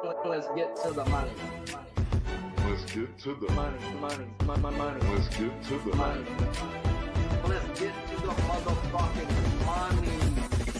Let's get to the money. Let's get to the Money. Let's get to the Money. Let's get to the motherfucking money.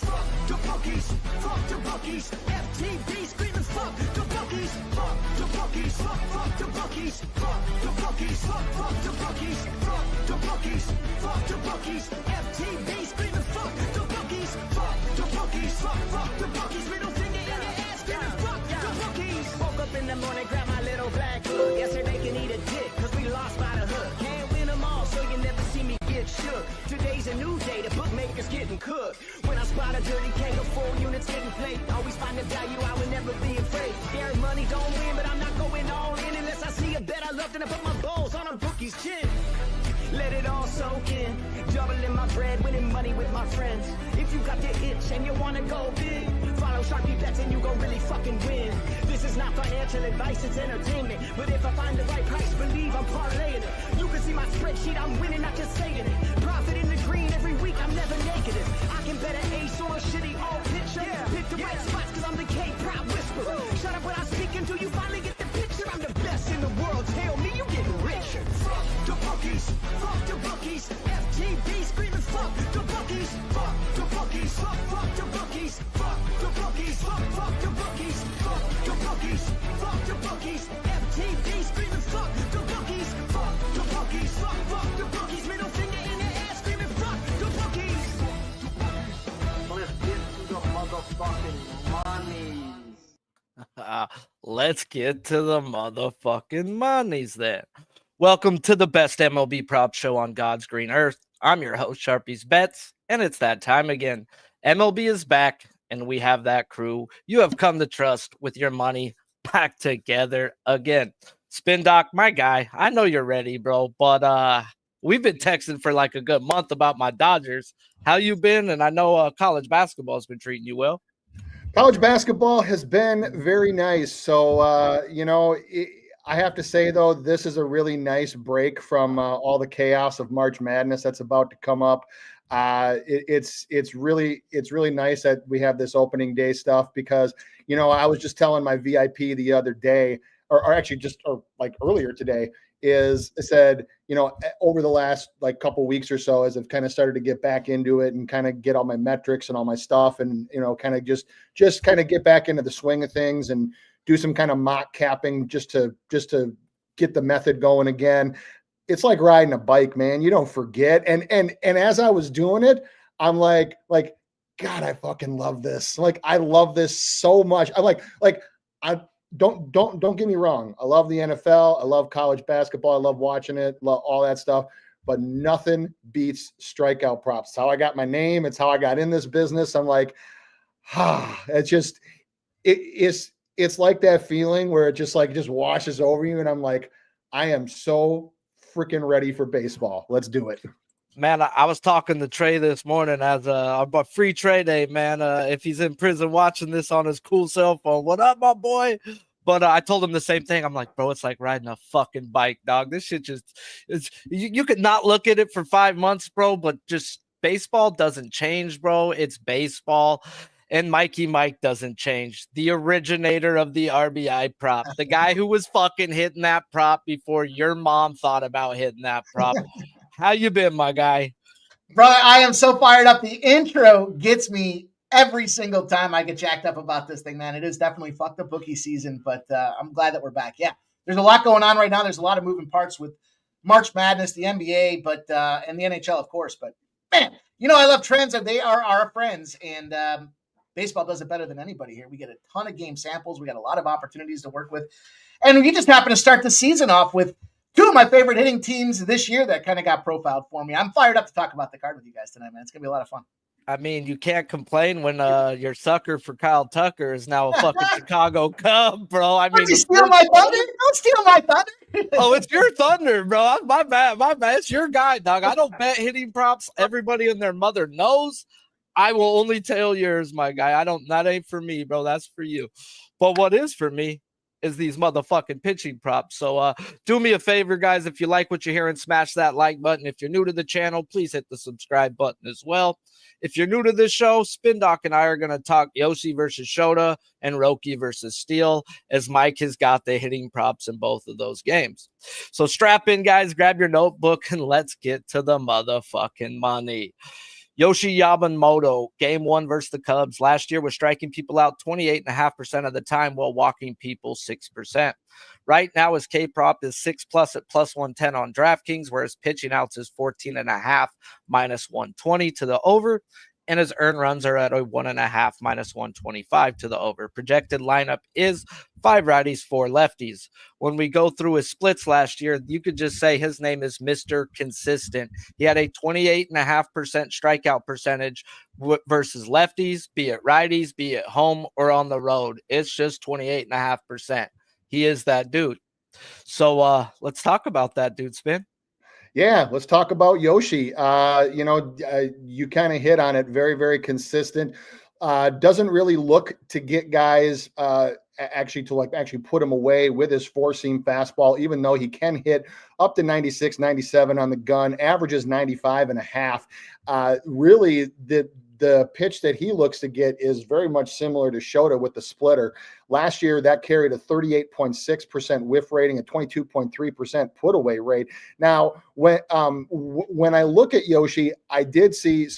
Fuck the bookies, fuck the bookies. FTV screaming fuck the bookies, fuck the bookies, fuck the bookies, fuck the bookies, fuck the bookies, fuck the bookies, fuck the bookies. FTV screaming fuck the bookies, fuck the bookies, fuck the bookies. Middle finger in the ass, screaming fuck the bookies. Woke up in the morning, grab my little black book. Yesterday they can eat a dick, cause we lost by the hook. Can't win them all, so you never see me get shook. Today's a new day, the bookmaker's getting cooked. When I spot a dirty king of 4 units getting played, always find the value, I will never be afraid. Scared money don't win, but I'm not going all in unless I see a bet I love, then I put my balls on a bookie's chin. Let it all soak in, doubling my bread, winning money with my friends. If you got the itch and you wanna go big, follow Sharpie bets and you gon' really fucking win. This is not financial advice, it's entertainment. But if I find the right price, believe I'm parlaying it. You can see my spreadsheet, I'm winning, not just saying it. Profit in the green every week, I'm never negative. I can bet an ace or a shitty old picture. Pick the right spots, cause I'm the K-Prop whisperer. Shut up when I speak until you finally get the picture. I'm the best in the world, tell me you getting richer. Fuck the bookies, fuck the bookies. FTV screaming fuck the bookies, fuck the bookies, fuck the bookies, fuck the bookies, fuck the bookies, fuck the bookies, fuck the bookies. FTV screaming fuck the bookies, fuck the bookies, fuck the bookies. Middle finger in the air screaming fuck the bookies. Let's get to the motherfucking money. Let's get to the motherfucking monies then. Welcome to the best MLB prop show on God's green earth. I'm your host, Sharpie's Bets, and it's that time again. MLB is back, and we have that crew you have come to trust with your money back together again. SpinDoc, my guy, I know you're ready, bro, but we've been texting for like a good month about my Dodgers. How you been? And I know college basketball has been treating you well. College basketball has been very nice. So, I have to say, though, this is a really nice break from all the chaos of March Madness that's about to come up. It's really nice that we have this opening day stuff because, I was just telling my VIP the other day, or actually just earlier today, is I said, over the last couple weeks or so, as I've kind of started to get back into it and kind of get all my metrics and all my stuff and, kind of just kind of get back into the swing of things and do some kind of mock capping just to get the method going again. It's like riding a bike, man. You don't forget. And as I was doing it, I'm like, God, I fucking love this. I love this so much. I don't get me wrong. I love the NFL. I love college basketball. I love watching it, love all that stuff, but nothing beats strikeout props. It's how I got my name. It's how I got in this business. I'm like, it's like that feeling where it just washes over you. And I'm like, I am so freaking ready for baseball. Let's do it. Man, I was talking to Trey this morning as a free Trey day, man. If he's in prison watching this on his cool cell phone, what up, my boy? But I told him the same thing. I'm like, bro, it's like riding a fucking bike, dog. This shit you could not look at it for 5 months, bro, but just baseball doesn't change, bro. It's baseball. And Mikey Mike doesn't change. The originator of the RBI prop, the guy who was fucking hitting that prop before your mom thought about hitting that prop. How you been, my guy? Brother, I am so fired up. The intro gets me every single time I get jacked up about this thing, man. It is definitely fuck the bookie season, but I'm glad that we're back. Yeah, there's a lot going on right now. There's a lot of moving parts with March Madness, the NBA, but and the NHL, of course. But, man, I love trends, and they are our friends, and baseball does it better than anybody here. We get a ton of game samples. We got a lot of opportunities to work with, and we just happen to start the season off with two of my favorite hitting teams this year that kind of got profiled for me. I'm fired up to talk about the card with you guys tonight, man. It's going to be a lot of fun. I mean, you can't complain when your sucker for Kyle Tucker is now a fucking Chicago Cub, bro. I mean, don't steal my thunder. Don't steal my thunder. Oh, it's your thunder, bro. My bad. It's your guy, dog. I don't bet hitting props. Everybody and their mother knows. I will only tell yours, my guy. That ain't for me, bro. That's for you. But what is for me is these motherfucking pitching props. So do me a favor, guys. If you like what you're hearing, smash that like button. If you're new to the channel, please hit the subscribe button as well. If you're new to this show, SpinDoc and I are going to talk Yoshi versus Shota and Roki versus Steele, as Mike has got the hitting props in both of those games. So strap in, guys, grab your notebook, and let's get to the motherfucking money. Yoshi Yamamoto, game 1 versus the Cubs. Last year was striking people out 28.5% of the time while walking people 6%. Right now his K-prop is 6+ at +110 on DraftKings, whereas pitching outs is 14.5 -120 to the over. And his earned runs are at a 1.5 -125 to the over. Projected lineup is 5 righties, 4 lefties. When we go through his splits last year, you could just say his name is Mr. Consistent. He had a 28.5% strikeout percentage versus lefties, be it righties, be it home or on the road. It's just 28.5%. He is that dude. So let's talk about that dude, Spin. Yeah, let's talk about Yoshi. You kind of hit on it. Very, very consistent. Doesn't really look to get guys actually put him away with his 4-seam fastball, even though he can hit up to 96, 97 on the gun, averages 95.5. Really, the pitch that he looks to get is very much similar to Shota with the splitter. Last year, that carried a 38.6% whiff rating, a 22.3% put away rate. Now, when I look at Yoshi, I did see,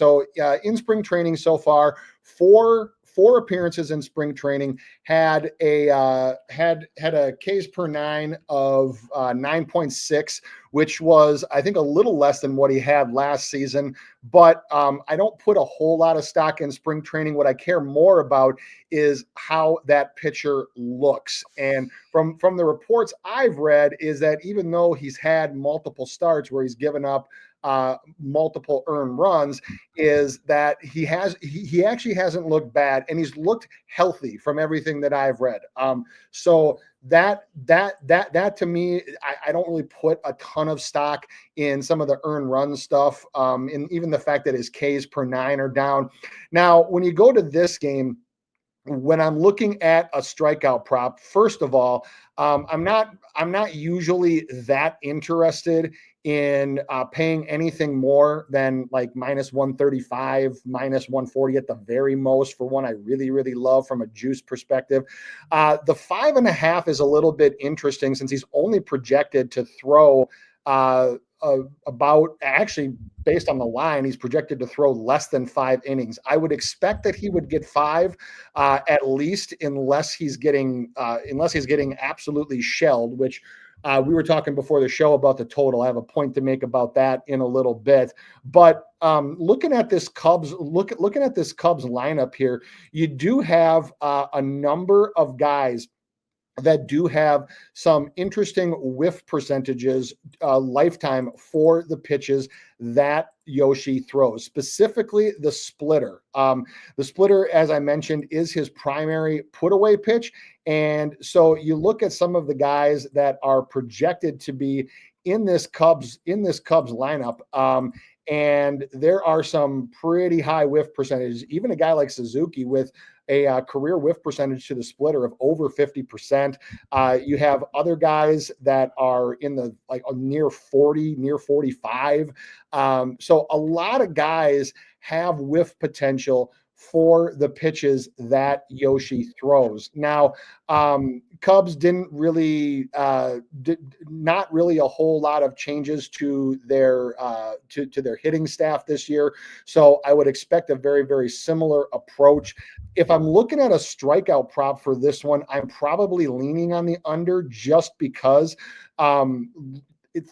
in spring training so far, four appearances in spring training, had a Ks per 9 of 9.6, which was, I think, a little less than what he had last season. But I don't put a whole lot of stock in spring training. What I care more about is how that pitcher looks. And from the reports I've read is that even though he's had multiple starts where he's given up multiple earned runs, is that he actually hasn't looked bad, and he's looked healthy from everything that I've read. So that to me, I don't really put a ton of stock in some of the earned run stuff, and even the fact that his Ks per 9 are down. Now, when you go to this game, when I'm looking at a strikeout prop, first of all, I'm not usually that interested in paying anything more than like -135, -140 at the very most for one I really, really love from a juice perspective. The 5.5 is a little bit interesting since he's only projected to throw about, actually based on the line, he's projected to throw less than 5 innings. I would expect that he would get 5 at least, unless he's getting absolutely shelled, which we were talking before the show about the total. I have a point to make about that in a little bit. But looking at this Cubs lineup here, you do have a number of guys that do have some interesting whiff percentages lifetime for the pitches that Yoshi throws, specifically the splitter. The splitter, as I mentioned, is his primary put away pitch. And so you look at some of the guys that are projected to be in this Cubs lineup. And there are some pretty high whiff percentages. Even a guy like Suzuki with a career whiff percentage to the splitter of over 50%. You have other guys that are in the near 40, near 45. So a lot of guys have whiff potential for the pitches that Yoshi throws. Now, Cubs didn't really, not really a whole lot of changes to their to their hitting staff this year. So I would expect a very, very similar approach. If I'm looking at a strikeout prop for this one, I'm probably leaning on the under just because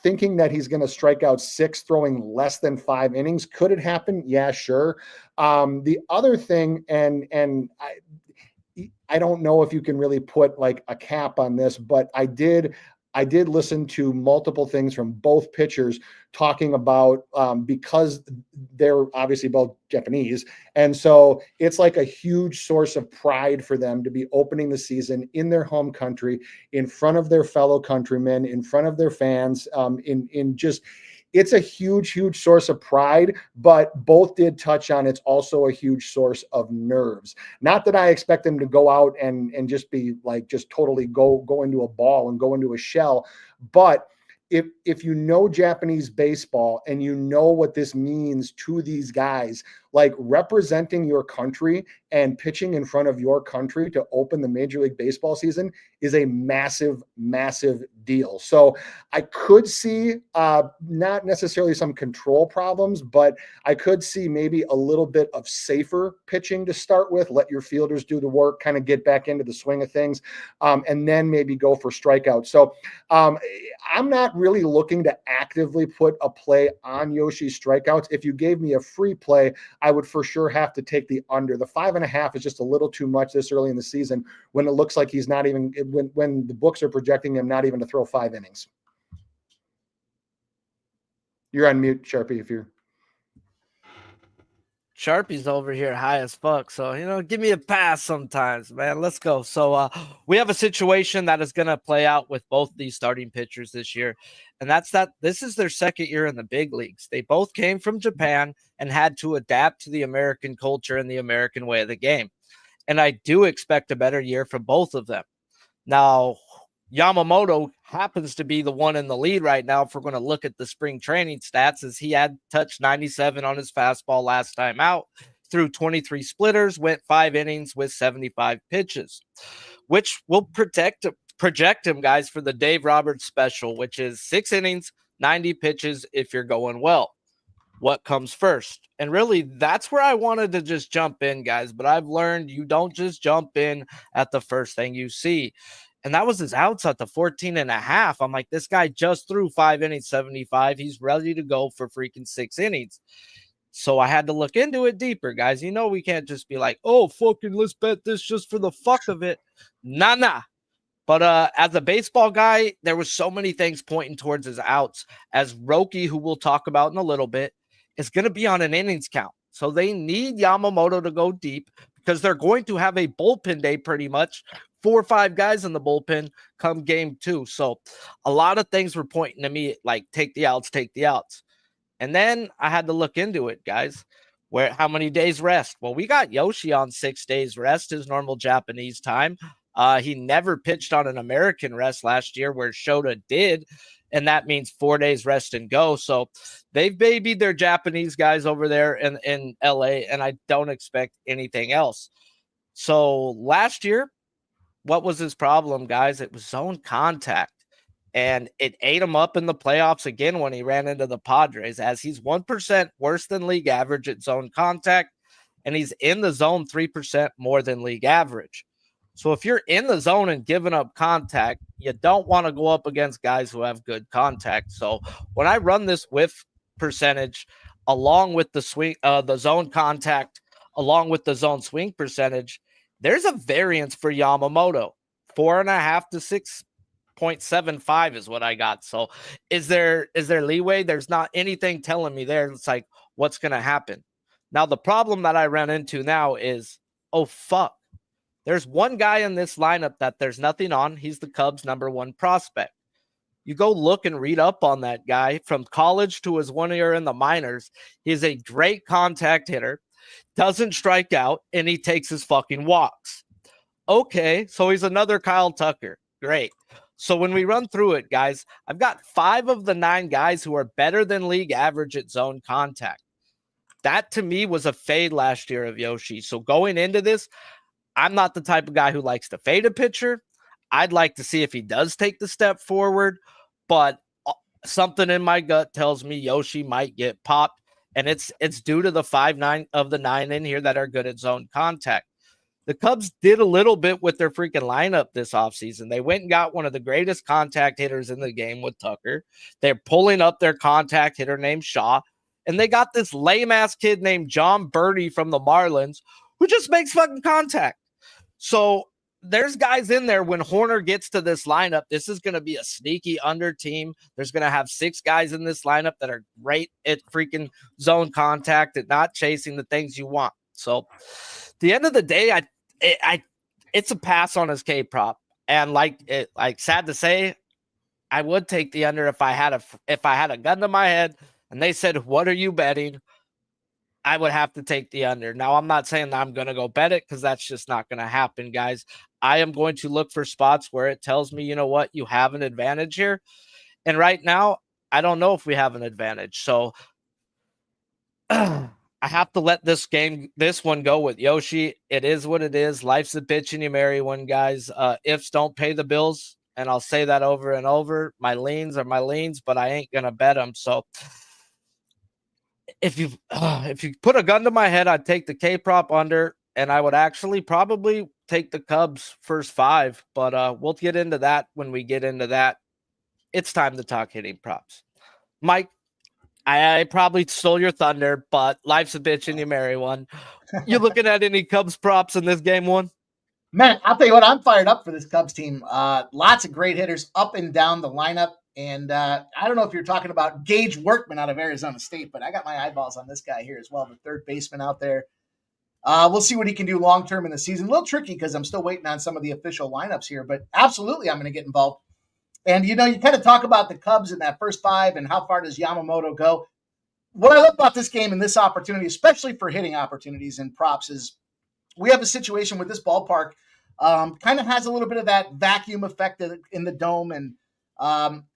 thinking that he's going to strike out 6 throwing less than 5 innings. Could it happen? Yeah, sure. The other thing, and I don't know if you can really put like a cap on this, but I did listen to multiple things from both pitchers talking about, because they're obviously both Japanese. And so it's like a huge source of pride for them to be opening the season in their home country, in front of their fellow countrymen, in front of their fans, in just it's a huge, huge source of pride, but both did touch on it's also a huge source of nerves. Not that I expect them to go out and just be like, just totally go into a ball and go into a shell. But if you know Japanese baseball and you know what this means to these guys, like representing your country and pitching in front of your country to open the Major League Baseball season is a massive, massive deal. So I could see not necessarily some control problems, but I could see maybe a little bit of safer pitching to start with. Let your fielders do the work, kind of get back into the swing of things, and then maybe go for strikeouts. So I'm not really looking to actively put a play on Yoshi's strikeouts. If you gave me a free play, I would for sure have to take the under. The 5.5 is just a little too much this early in the season when it looks like he's not even, when the books are projecting him not even to throw 5 innings. You're on mute, Sharpie, if you're. Sharpie's over here high as fuck. So, give me a pass sometimes, man. Let's go. So we have a situation that is going to play out with both these starting pitchers this year. And that's that this is their second year in the big leagues. They both came from Japan and had to adapt to the American culture and the American way of the game. And I do expect a better year from both of them. Now, Yamamoto happens to be the one in the lead right now if we're going to look at the spring training stats, as he had touched 97 on his fastball last time out, threw 23 splitters, went 5 innings with 75 pitches, which will project him, guys, for the Dave Roberts special, which is 6 innings, 90 pitches if you're going well. What comes first? And really, that's where I wanted to just jump in, guys. But I've learned you don't just jump in at the first thing you see. And that was his outs at the 14.5. I'm like, this guy just threw 5 innings, 75. He's ready to go for freaking 6 innings. So I had to look into it deeper, guys. We can't just be like, oh, fucking let's bet this just for the fuck of it. Nah. But as a baseball guy, there was so many things pointing towards his outs, as Roki, who we'll talk about in a little bit, is going to be on an innings count. So they need Yamamoto to go deep because they're going to have a bullpen day pretty much. 4 or 5 guys in the bullpen come game 2. So a lot of things were pointing to me like, take the outs. And then I had to look into it, guys. How many days rest? Well, we got Yoshi on 6 days rest, his normal Japanese time. He never pitched on an American rest last year where Shota did. And that means 4 days rest and go. So they've babied their Japanese guys over there in LA. And I don't expect anything else. So last year, what was his problem, guys? It was zone contact. And it ate him up in the playoffs again when he ran into the Padres, as he's 1% worse than league average at zone contact. And he's in the zone 3% more than league average. So if you're in the zone and giving up contact, you don't want to go up against guys who have good contact. So when I run this whiff percentage along with the swing, the zone contact, along with the zone swing percentage, there's a variance for Yamamoto, 4.5 to 6.75 is what I got. So is there leeway? There's not anything telling me there. It's like, what's going to happen? Now, the problem that I ran into now is, oh, fuck. There's one guy in this lineup that there's nothing on. He's the Cubs' #1 prospect. You go look and read up on that guy from college to his 1 year in the minors. He's a great contact hitter, doesn't strike out, and he takes his fucking walks. Okay, so he's another Kyle Tucker. Great. So when we run through it, guys, I've got 5 of the 9 guys who are better than league average at zone contact. That, to me, was a fade last year of Yoshi. So going into this, I'm not the type of guy who likes to fade a pitcher. I'd like to see if he does take the step forward, but something in my gut tells me Yoshi might get popped, and it's due to the 5-9 of the 9 in here that are good at zone contact. The Cubs did a little bit with their freaking lineup this offseason. They went and got one of the greatest contact hitters in the game with Tucker. They're pulling up their contact hitter named Shaw, and they got this lame-ass kid named John Birdie from the Marlins who just makes fucking contact. So there's guys in there when Horner gets to this lineup. This is going to be a sneaky under team. There's going to have 6 guys in this lineup that are great at freaking zone contact and not chasing the things you want. So at the end of the day, it's a pass on his K prop. And like sad to say, I would take the under if I had a gun to my head and they said, "What are you betting?" I would have to take the under. Now, I'm not saying that I'm going to go bet it because that's just not going to happen, guys. I am going to look for spots where it tells me, you know what, you have an advantage here. And right now, I don't know if we have an advantage. So I have to let this one go with Yoshi. It is what it is. Life's a bitch and you marry one, guys. Ifs don't pay the bills. And I'll say that over and over. My leans are my leans, but I ain't going to bet them. So if you put a gun to my head, I'd take the K prop under, and I would actually probably take the Cubs first 5. But we'll get into that when we get into that. It's time to talk hitting props. Mike, I probably stole your thunder, but life's a bitch and you marry one. You looking at any Cubs props in this game one? Man, I'll tell you what, I'm fired up for this Cubs team. Lots of great hitters up and down the lineup. And I don't know if you're talking about Gage Workman out of Arizona State, but I got my eyeballs on this guy here as well, the third baseman out there. We'll see what he can do long-term in the season. A little tricky because I'm still waiting on some of the official lineups here, but absolutely I'm going to get involved. And, you kind of talk about the Cubs in that first 5 and how far does Yamamoto go. What I love about this game and this opportunity, especially for hitting opportunities and props, is we have a situation with this ballpark kind of has a little bit of that vacuum effect in the dome, and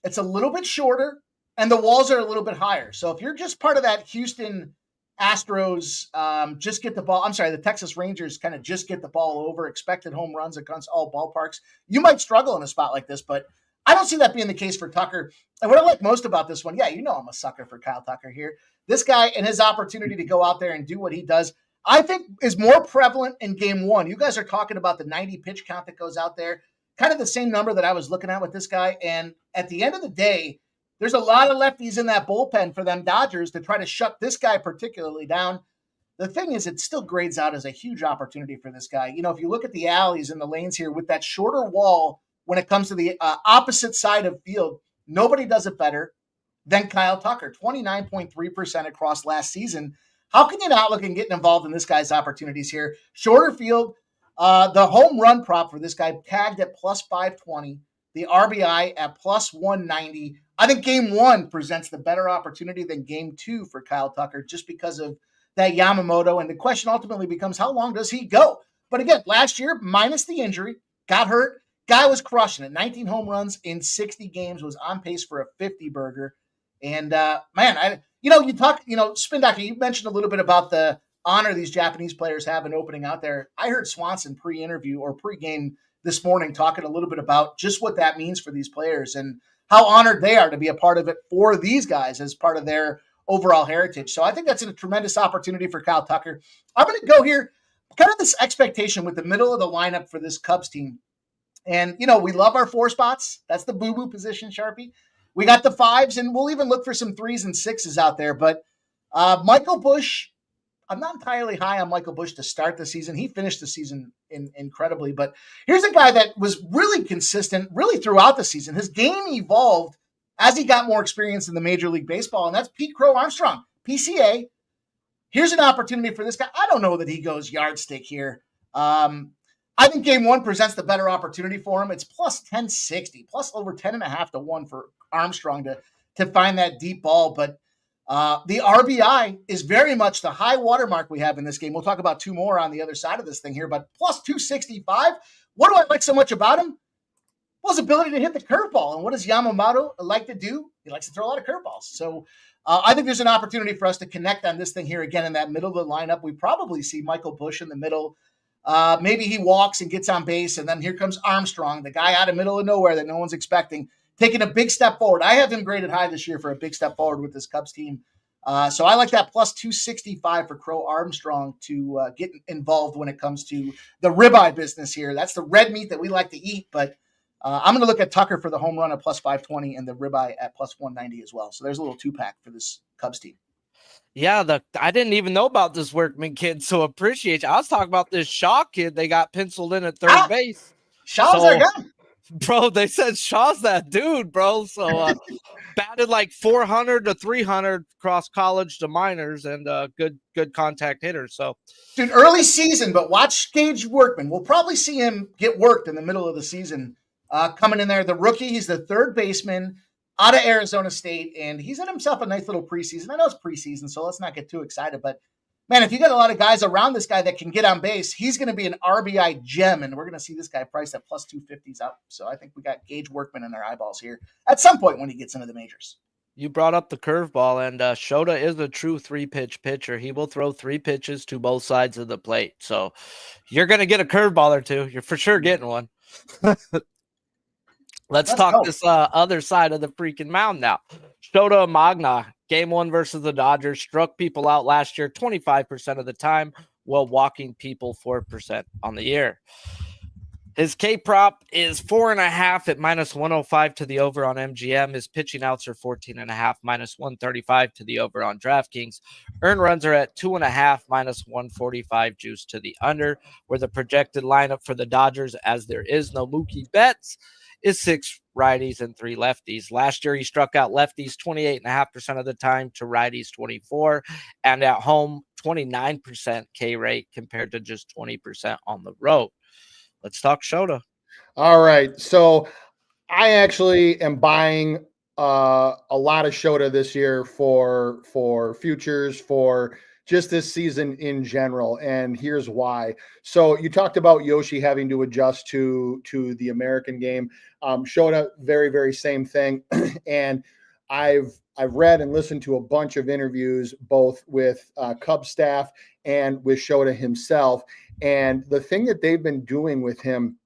it's a little bit shorter, and the walls are a little bit higher. So if you're just part of that Houston Astros, the Texas Rangers kind of just get the ball over, expected home runs against all ballparks, you might struggle in a spot like this, but I don't see that being the case for Tucker. And what I like most about this one, I'm a sucker for Kyle Tucker here. This guy and his opportunity to go out there and do what he does, I think is more prevalent in game 1. You guys are talking about the 90 pitch count that goes out there, kind of the same number that I was looking at with this guy. And at the end of the day, there's a lot of lefties in that bullpen for them Dodgers to try to shut this guy particularly down. The thing is, it still grades out as a huge opportunity for this guy. If you look at the alleys and the lanes here with that shorter wall, when it comes to the opposite side of field, nobody does it better than Kyle Tucker, 29.3% across last season. How can you not look and get involved in this guy's opportunities here? Shorter field, the home run prop for this guy tagged at plus 520, the RBI at plus 190. I think game 1 presents the better opportunity than game 2 for Kyle Tucker just because of that Yamamoto. And the question ultimately becomes, how long does he go? But again, last year, minus the injury, got hurt. Guy was crushing it. 19 home runs in 60 games, was on pace for a 50 burger. And SpinDoctor, you mentioned a little bit about the honor these Japanese players have in opening out there. I heard Swanson pre-interview or pre-game this morning talking a little bit about just what that means for these players and how honored they are to be a part of it for these guys as part of their overall heritage. So I think that's a tremendous opportunity for Kyle Tucker. I'm going to go here, kind of this expectation with the middle of the lineup for this Cubs team. And, we love our 4 spots. That's the boo-boo position, Sharpie. We got the 5s, and we'll even look for some 3s and 6s out there. But Michael Busch, I'm not entirely high on Michael Busch to start the season. He finished the season incredibly. But here's a guy that was really consistent, really throughout the season. His game evolved as he got more experience in the Major League Baseball, and that's Pete Crow Armstrong, PCA. Here's an opportunity for this guy. I don't know that he goes yardstick here. I think game 1 presents the better opportunity for him. It's plus 1060, plus over 10.5 to 1 for Armstrong to find that deep ball. But the RBI is very much the high watermark we have in this game. We'll talk about 2 more on the other side of this thing here, but plus 265. What do I like so much about him? Well, his ability to hit the curveball. And what does Yamamoto like to do? He likes to throw a lot of curveballs. So I think there's an opportunity for us to connect on this thing here again in that middle of the lineup. We probably see Michael Busch in the middle. Maybe he walks and gets on base, and then here comes Armstrong, the guy out of middle of nowhere that no one's expecting, taking a big step forward. I have him graded high this year for a big step forward with this Cubs team. So I like that plus 265 for Crow Armstrong to get involved when it comes to the ribeye business here. That's the red meat that we like to eat, but I'm going to look at Tucker for the home run at plus 520 and the ribeye at plus 190 as well. So there's a little 2-pack for this Cubs team. Yeah, I didn't even know about this Workman kid, so appreciate you. I was talking about this Shaw kid they got penciled in at third base. Shaw's our guy. Bro, they said Shaw's that dude, bro. So batted like 400 to 300 across college to minors and good contact hitter. So, dude, early season, but watch Gage Workman. We'll probably see him get worked in the middle of the season. coming in there. The rookie, he's the third baseman out of Arizona State, and he's had himself a nice little preseason. I know it's preseason, so let's not get too excited, but man, if you got a lot of guys around this guy that can get on base, he's going to be an RBI gem, and we're going to see this guy priced at plus 250s up. So I think we got Gage Workman in our eyeballs here at some point when he gets into the majors. You brought up the curveball, and Shota is a true 3-pitch pitcher. He will throw 3 pitches to both sides of the plate. So you're going to get a curveball or two. You're for sure getting one. Let's talk go. this other side of the freaking mound now. Shota Imanaga, game 1 versus the Dodgers, struck people out last year 25% of the time while walking people 4% on the year. His K prop is 4.5 at -105 to the over on MGM. His pitching outs are 14.5, -135 to the over on DraftKings. Earned runs are at 2.5, -145 juice to the under, where the projected lineup for the Dodgers, as there is no Mookie Betts, is 6 righties and 3 lefties. Last year, he struck out lefties 28.5% of the time to righties 24%, and at home, 29% K rate compared to just 20% on the road. Let's talk Shota. All right. So I actually am buying a lot of Shota this year for futures, for just this season in general. And here's why. So you talked about Yoshi having to adjust to the American game. Shota, very, very same thing. And I've read and listened to a bunch of interviews, both with Cubs staff and with Shota himself. And the thing that they've been doing with him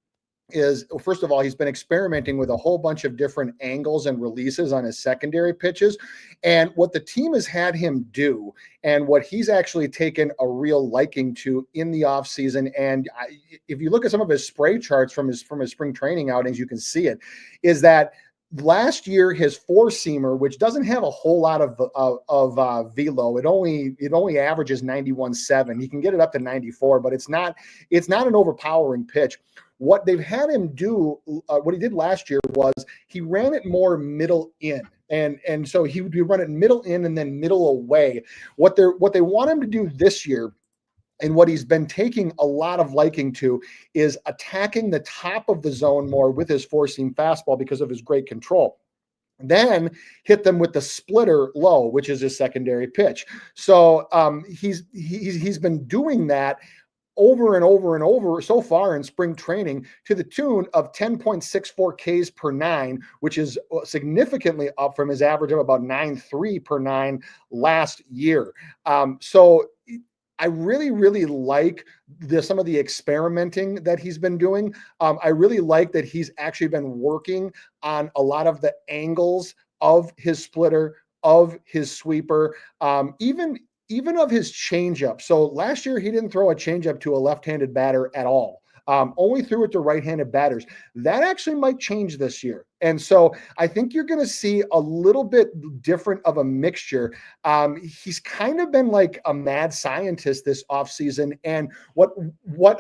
is, first of all, he's been experimenting with a whole bunch of different angles and releases on his secondary pitches. And what the team has had him do, and what he's actually taken a real liking to in the offseason, and if you look at some of his spray charts from his spring training outings, you can see it, is that last year, his 4-seamer, which doesn't have a whole lot of velo, it only averages 91.7. He can get it up to 94, but it's not an overpowering pitch. What they've had him do, what he did last year was he ran it more middle in, and so he would run it middle in and then middle away. What they want him to do this year, and what he's been taking a lot of liking to, is attacking the top of the zone more with his 4-seam fastball because of his great control. Then hit them with the splitter low, which is his secondary pitch. So he's been doing that over and over and over so far in spring training, to the tune of 10.64 Ks per 9, which is significantly up from his average of about 9.3 per 9 last year. So I really, really like some of the experimenting that he's been doing. I really like that he's actually been working on a lot of the angles of his splitter, of his sweeper, even of his changeup. So last year, he didn't throw a changeup to a left-handed batter at all. Only threw it to right-handed batters. That actually might change this year. And so I think you're going to see a little bit different of a mixture. He's kind of been like a mad scientist this offseason. And what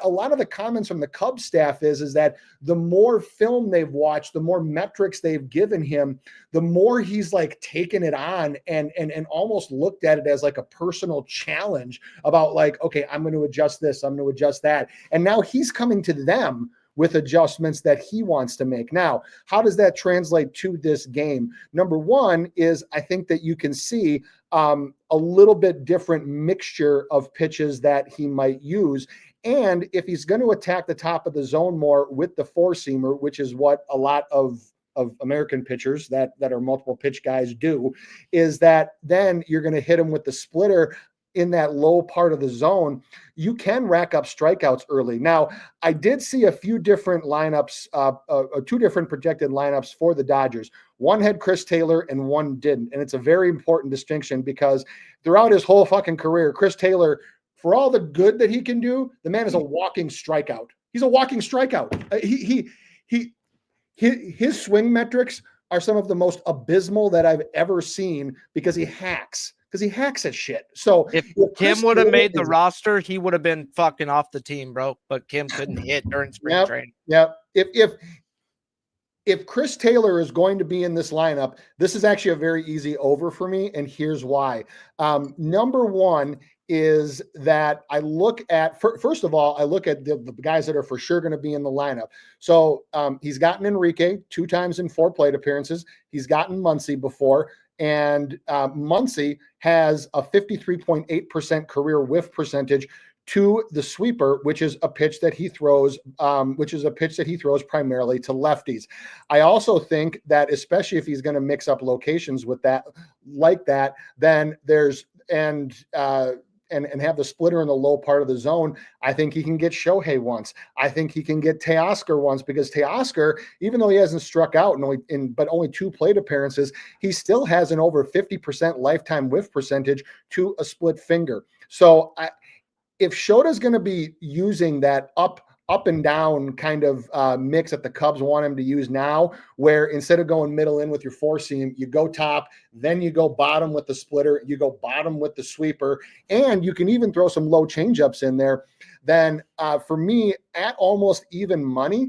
a lot of the comments from the Cubs staff is that the more film they've watched, the more metrics they've given him, the more he's like taken it on and almost looked at it as like a personal challenge about like, okay, I'm going to adjust this, I'm going to adjust that. And now he's coming to them with adjustments that he wants to make. Now, how does that translate to this game? Number one is I think that you can see a little bit different mixture of pitches that he might use. And if he's going to attack the top of the zone more with the 4-seamer, which is what a lot of American pitchers that are multiple pitch guys do, is that then you're going to hit him with the splitter in that low part of the zone, you can rack up strikeouts early. Now, I did see a few different lineups, 2 different projected lineups for the Dodgers. One had Chris Taylor and one didn't. And it's a very important distinction because throughout his whole fucking career, Chris Taylor, for all the good that he can do, the man is a walking strikeout. He's a walking strikeout. His swing metrics are some of the most abysmal that I've ever seen because he hacks at shit. So if Kim would have made the roster, he would have been fucking off the team, bro. But Kim couldn't hit during spring training. Yep. If Chris Taylor is going to be in this lineup, this is actually a very easy over for me, and here's why. Number one is that I look at, first of all, I look at the guys that are for sure going to be in the lineup. So he's gotten Enrique 2 times in 4 plate appearances. He's gotten Muncy before. And Muncy has a 53.8% career whiff percentage to the sweeper, which is a pitch that he throws, primarily to lefties. I also think that, especially if he's going to mix up locations with that, like that, then there's and have the splitter in the low part of the zone. I think he can get Shohei once. I think he can get Teoscar once, because Teoscar, even though he hasn't struck out but only 2 plate appearances, he still has an over 50% lifetime whiff percentage to a split finger. So if Shota's going to be using that up and down kind of mix that the Cubs want him to use now, where instead of going middle in with your 4-seam, you go top, then you go bottom with the splitter, you go bottom with the sweeper, and you can even throw some low changeups in there, then for me, at almost even money,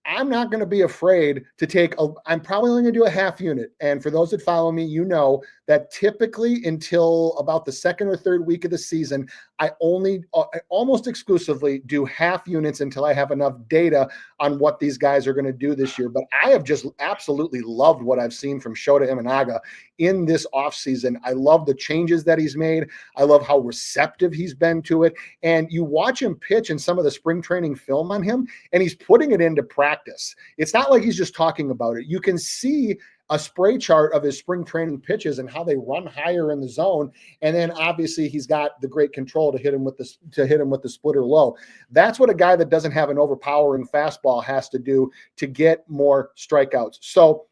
I'm not going to be afraid to take I'm probably only going to do a half unit. And for those that follow me, you know that typically until about the 2nd or 3rd week of the season, I almost exclusively do half units until I have enough data on what these guys are going to do this year. But I have just absolutely loved what I've seen from Shota Imanaga in this offseason. I love the changes that he's made. I love how receptive he's been to it. And you watch him pitch in some of the spring training film on him, and he's putting it into practice. It's not like he's just talking about it. You can see a spray chart of his spring training pitches and how they run higher in the zone. And then obviously he's got the great control to hit him with the splitter low. That's what a guy that doesn't have an overpowering fastball has to do to get more strikeouts. So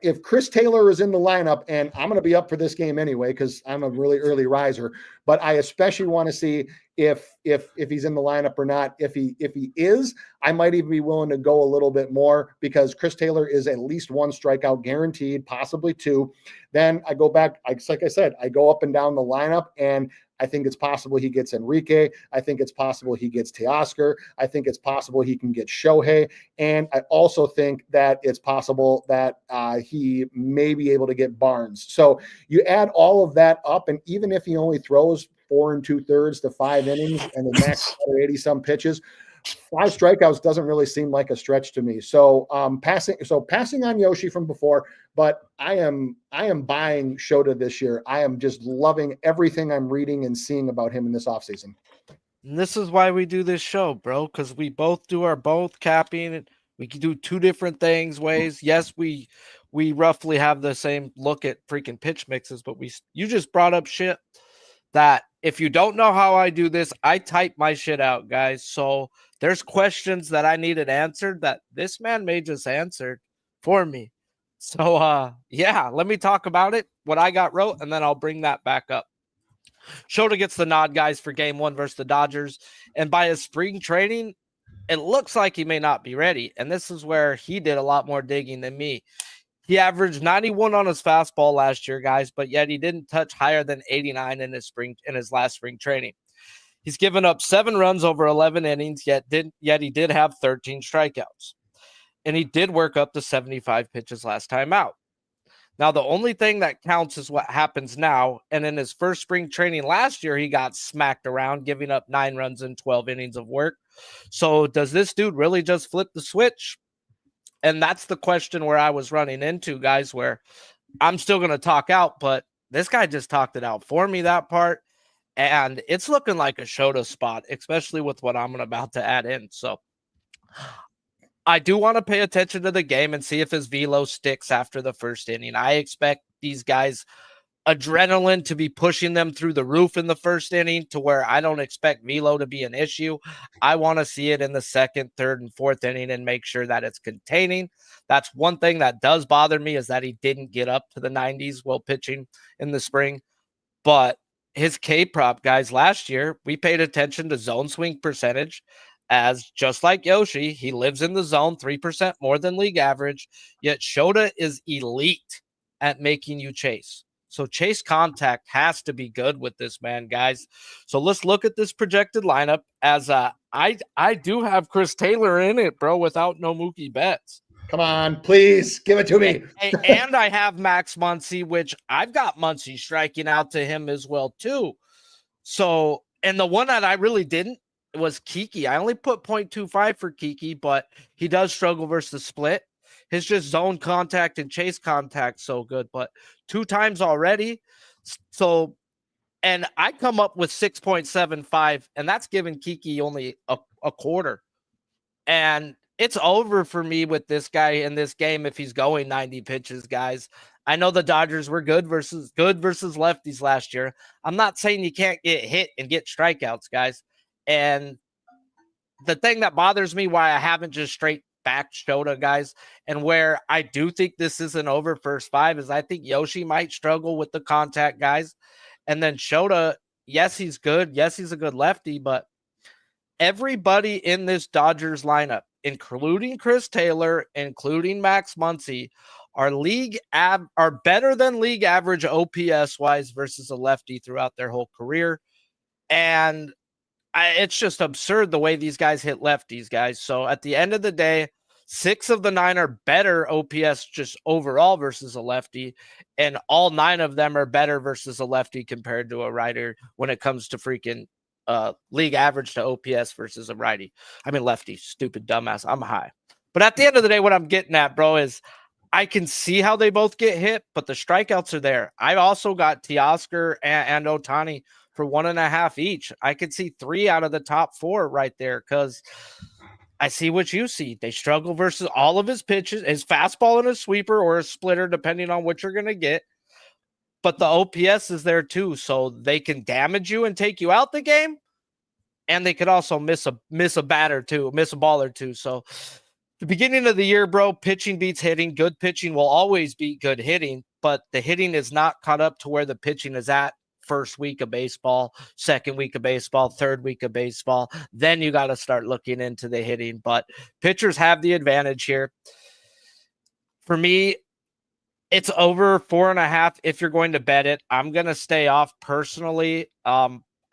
if Chris Taylor is in the lineup, and I'm going to be up for this game anyway, because I'm a really early riser, but I especially want to see if he's in the lineup or not. If he is, I might even be willing to go a little bit more, because Chris Taylor is at least 1 strikeout guaranteed, possibly 2. Then I go back, like I said, I go up and down the lineup, and I think it's possible he gets Enrique. I think it's possible he gets Teoscar. I think it's possible he can get Shohei. And I also think that it's possible that he may be able to get Barnes. So you add all of that up, and even if he only throws 4 2/3 to 5 innings and the max 80-some pitches, 5 strikeouts doesn't really seem like a stretch to me. So passing on Yoshi from before, but I am buying Shota this year. I am just loving everything I'm reading and seeing about him in this offseason. And this is why we do this show, bro, because we both do our both capping. We can do 2 different ways. Yes, we roughly have the same look at freaking pitch mixes, but you just brought up shit that if you don't know how I do this, I type my shit out, guys. So there's questions that I needed answered that this man may just answered for me. So, yeah, let me talk about it, what I got wrote, and then I'll bring that back up. Shota gets the nod, guys, for game 1 versus the Dodgers. And by his spring training, it looks like he may not be ready. And this is where he did a lot more digging than me. He averaged 91 on his fastball last year, guys, but yet he didn't touch higher than 89 in his last spring training. He's given up 7 runs over 11 innings, yet he did have 13 strikeouts. And he did work up to 75 pitches last time out. Now, the only thing that counts is what happens now. And in his first spring training last year, he got smacked around, giving up 9 runs in 12 innings of work. So does this dude really just flip the switch? And that's the question where I was running into, guys, where I'm still going to talk out, but this guy just talked it out for me, that part. And it's looking like a Shota spot, especially with what I'm about to add in. So I do want to pay attention to the game and see if his velo sticks after the first inning. I expect these guys' adrenaline to be pushing them through the roof in the first inning, to where I don't expect velo to be an issue. I want to see it in the 2nd, 3rd, and 4th inning and make sure that it's containing. That's one thing that does bother me, is that he didn't get up to the 90s while pitching in the spring. But his K-prop, guys, last year, we paid attention to zone swing percentage, as just like Yoshi, he lives in the zone 3% more than league average, yet Shota is elite at making you chase. So chase contact has to be good with this man, guys. So let's look at this projected lineup, as I do have Chris Taylor in it, bro, without no Mookie Betts. Come on, please give it to me. And I have Max Muncy, which I've got Muncy striking out to him as well, too. So, and the one that I really didn't was Kiki. I only put 0.25 for Kiki, but he does struggle versus the split. His just zone contact and chase contact so good, but 2 times already. So, and I come up with 6.75, and that's giving Kiki only a quarter. And it's over for me with this guy in this game if he's going 90 pitches, guys. I know the Dodgers were good versus lefties last year. I'm not saying you can't get hit and get strikeouts, guys. And the thing that bothers me why I haven't just straight back Shota, guys, and where I do think this isn't over first 5 is I think Yoshi might struggle with the contact, guys. And then Shota, yes, he's good. Yes, he's a good lefty, but everybody in this Dodgers lineup, including Chris Taylor, including Max Muncy, are better than league average OPS wise versus a lefty throughout their whole career. And it's just absurd the way these guys hit lefties, guys. So at the end of the day, 6 of the 9 are better OPS just overall versus a lefty, and all 9 of them are better versus a lefty compared to a righty when it comes to freaking league average to OPS versus a righty. I mean, lefty, stupid dumbass. I'm high. But at the end of the day, what I'm getting at, bro, is I can see how they both get hit, but the strikeouts are there. I also got Teoscar and Ohtani for 1.5 each. I could see 3 out of the top 4 right there because I see what you see. They struggle versus all of his pitches, his fastball and his sweeper or a splitter, depending on what you're going to get. But the OPS is there too, so they can damage you and take you out the game, and they could also miss a batter too, miss a ball or two. So the beginning of the year, bro, pitching beats hitting. Good pitching will always beat good hitting, but the hitting is not caught up to where the pitching is at first week of baseball, second week of baseball, third week of baseball. Then you got to start looking into the hitting, but pitchers have the advantage here. For me, it's over 4.5 if you're going to bet it. I'm going to stay off personally.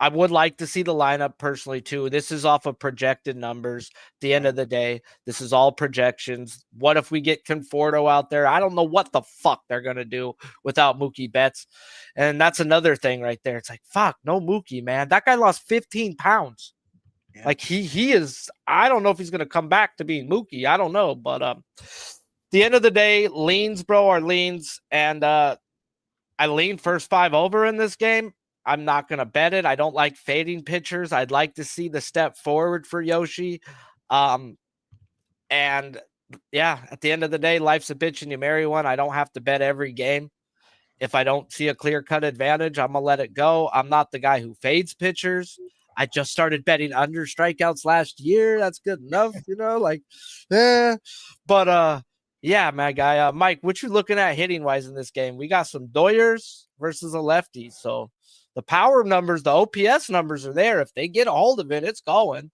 I would like to see the lineup personally too. This is off of projected numbers. At the end of the day, this is all projections. What if we get Conforto out there? I don't know what the fuck they're going to do without Mookie Betts. And that's another thing right there. It's like, fuck, no Mookie, man. That guy lost 15 pounds. Yeah. Like he is, I don't know if he's going to come back to being Mookie. I don't know. But the end of the day, leans, bro, are leans. And I lean first 5 over in this game. I'm not going to bet it. I don't like fading pitchers. I'd like to see the step forward for Yoshi. And yeah, at the end of the day, life's a bitch and you marry one. I don't have to bet every game. If I don't see a clear-cut advantage, I'm going to let it go. I'm not the guy who fades pitchers. I just started betting under strikeouts last year. That's good enough, But yeah, my guy. Mike, what you looking at hitting-wise in this game? We got some doyers versus a lefty, so the power numbers, the OPS numbers are there. If they get a hold of it, it's going.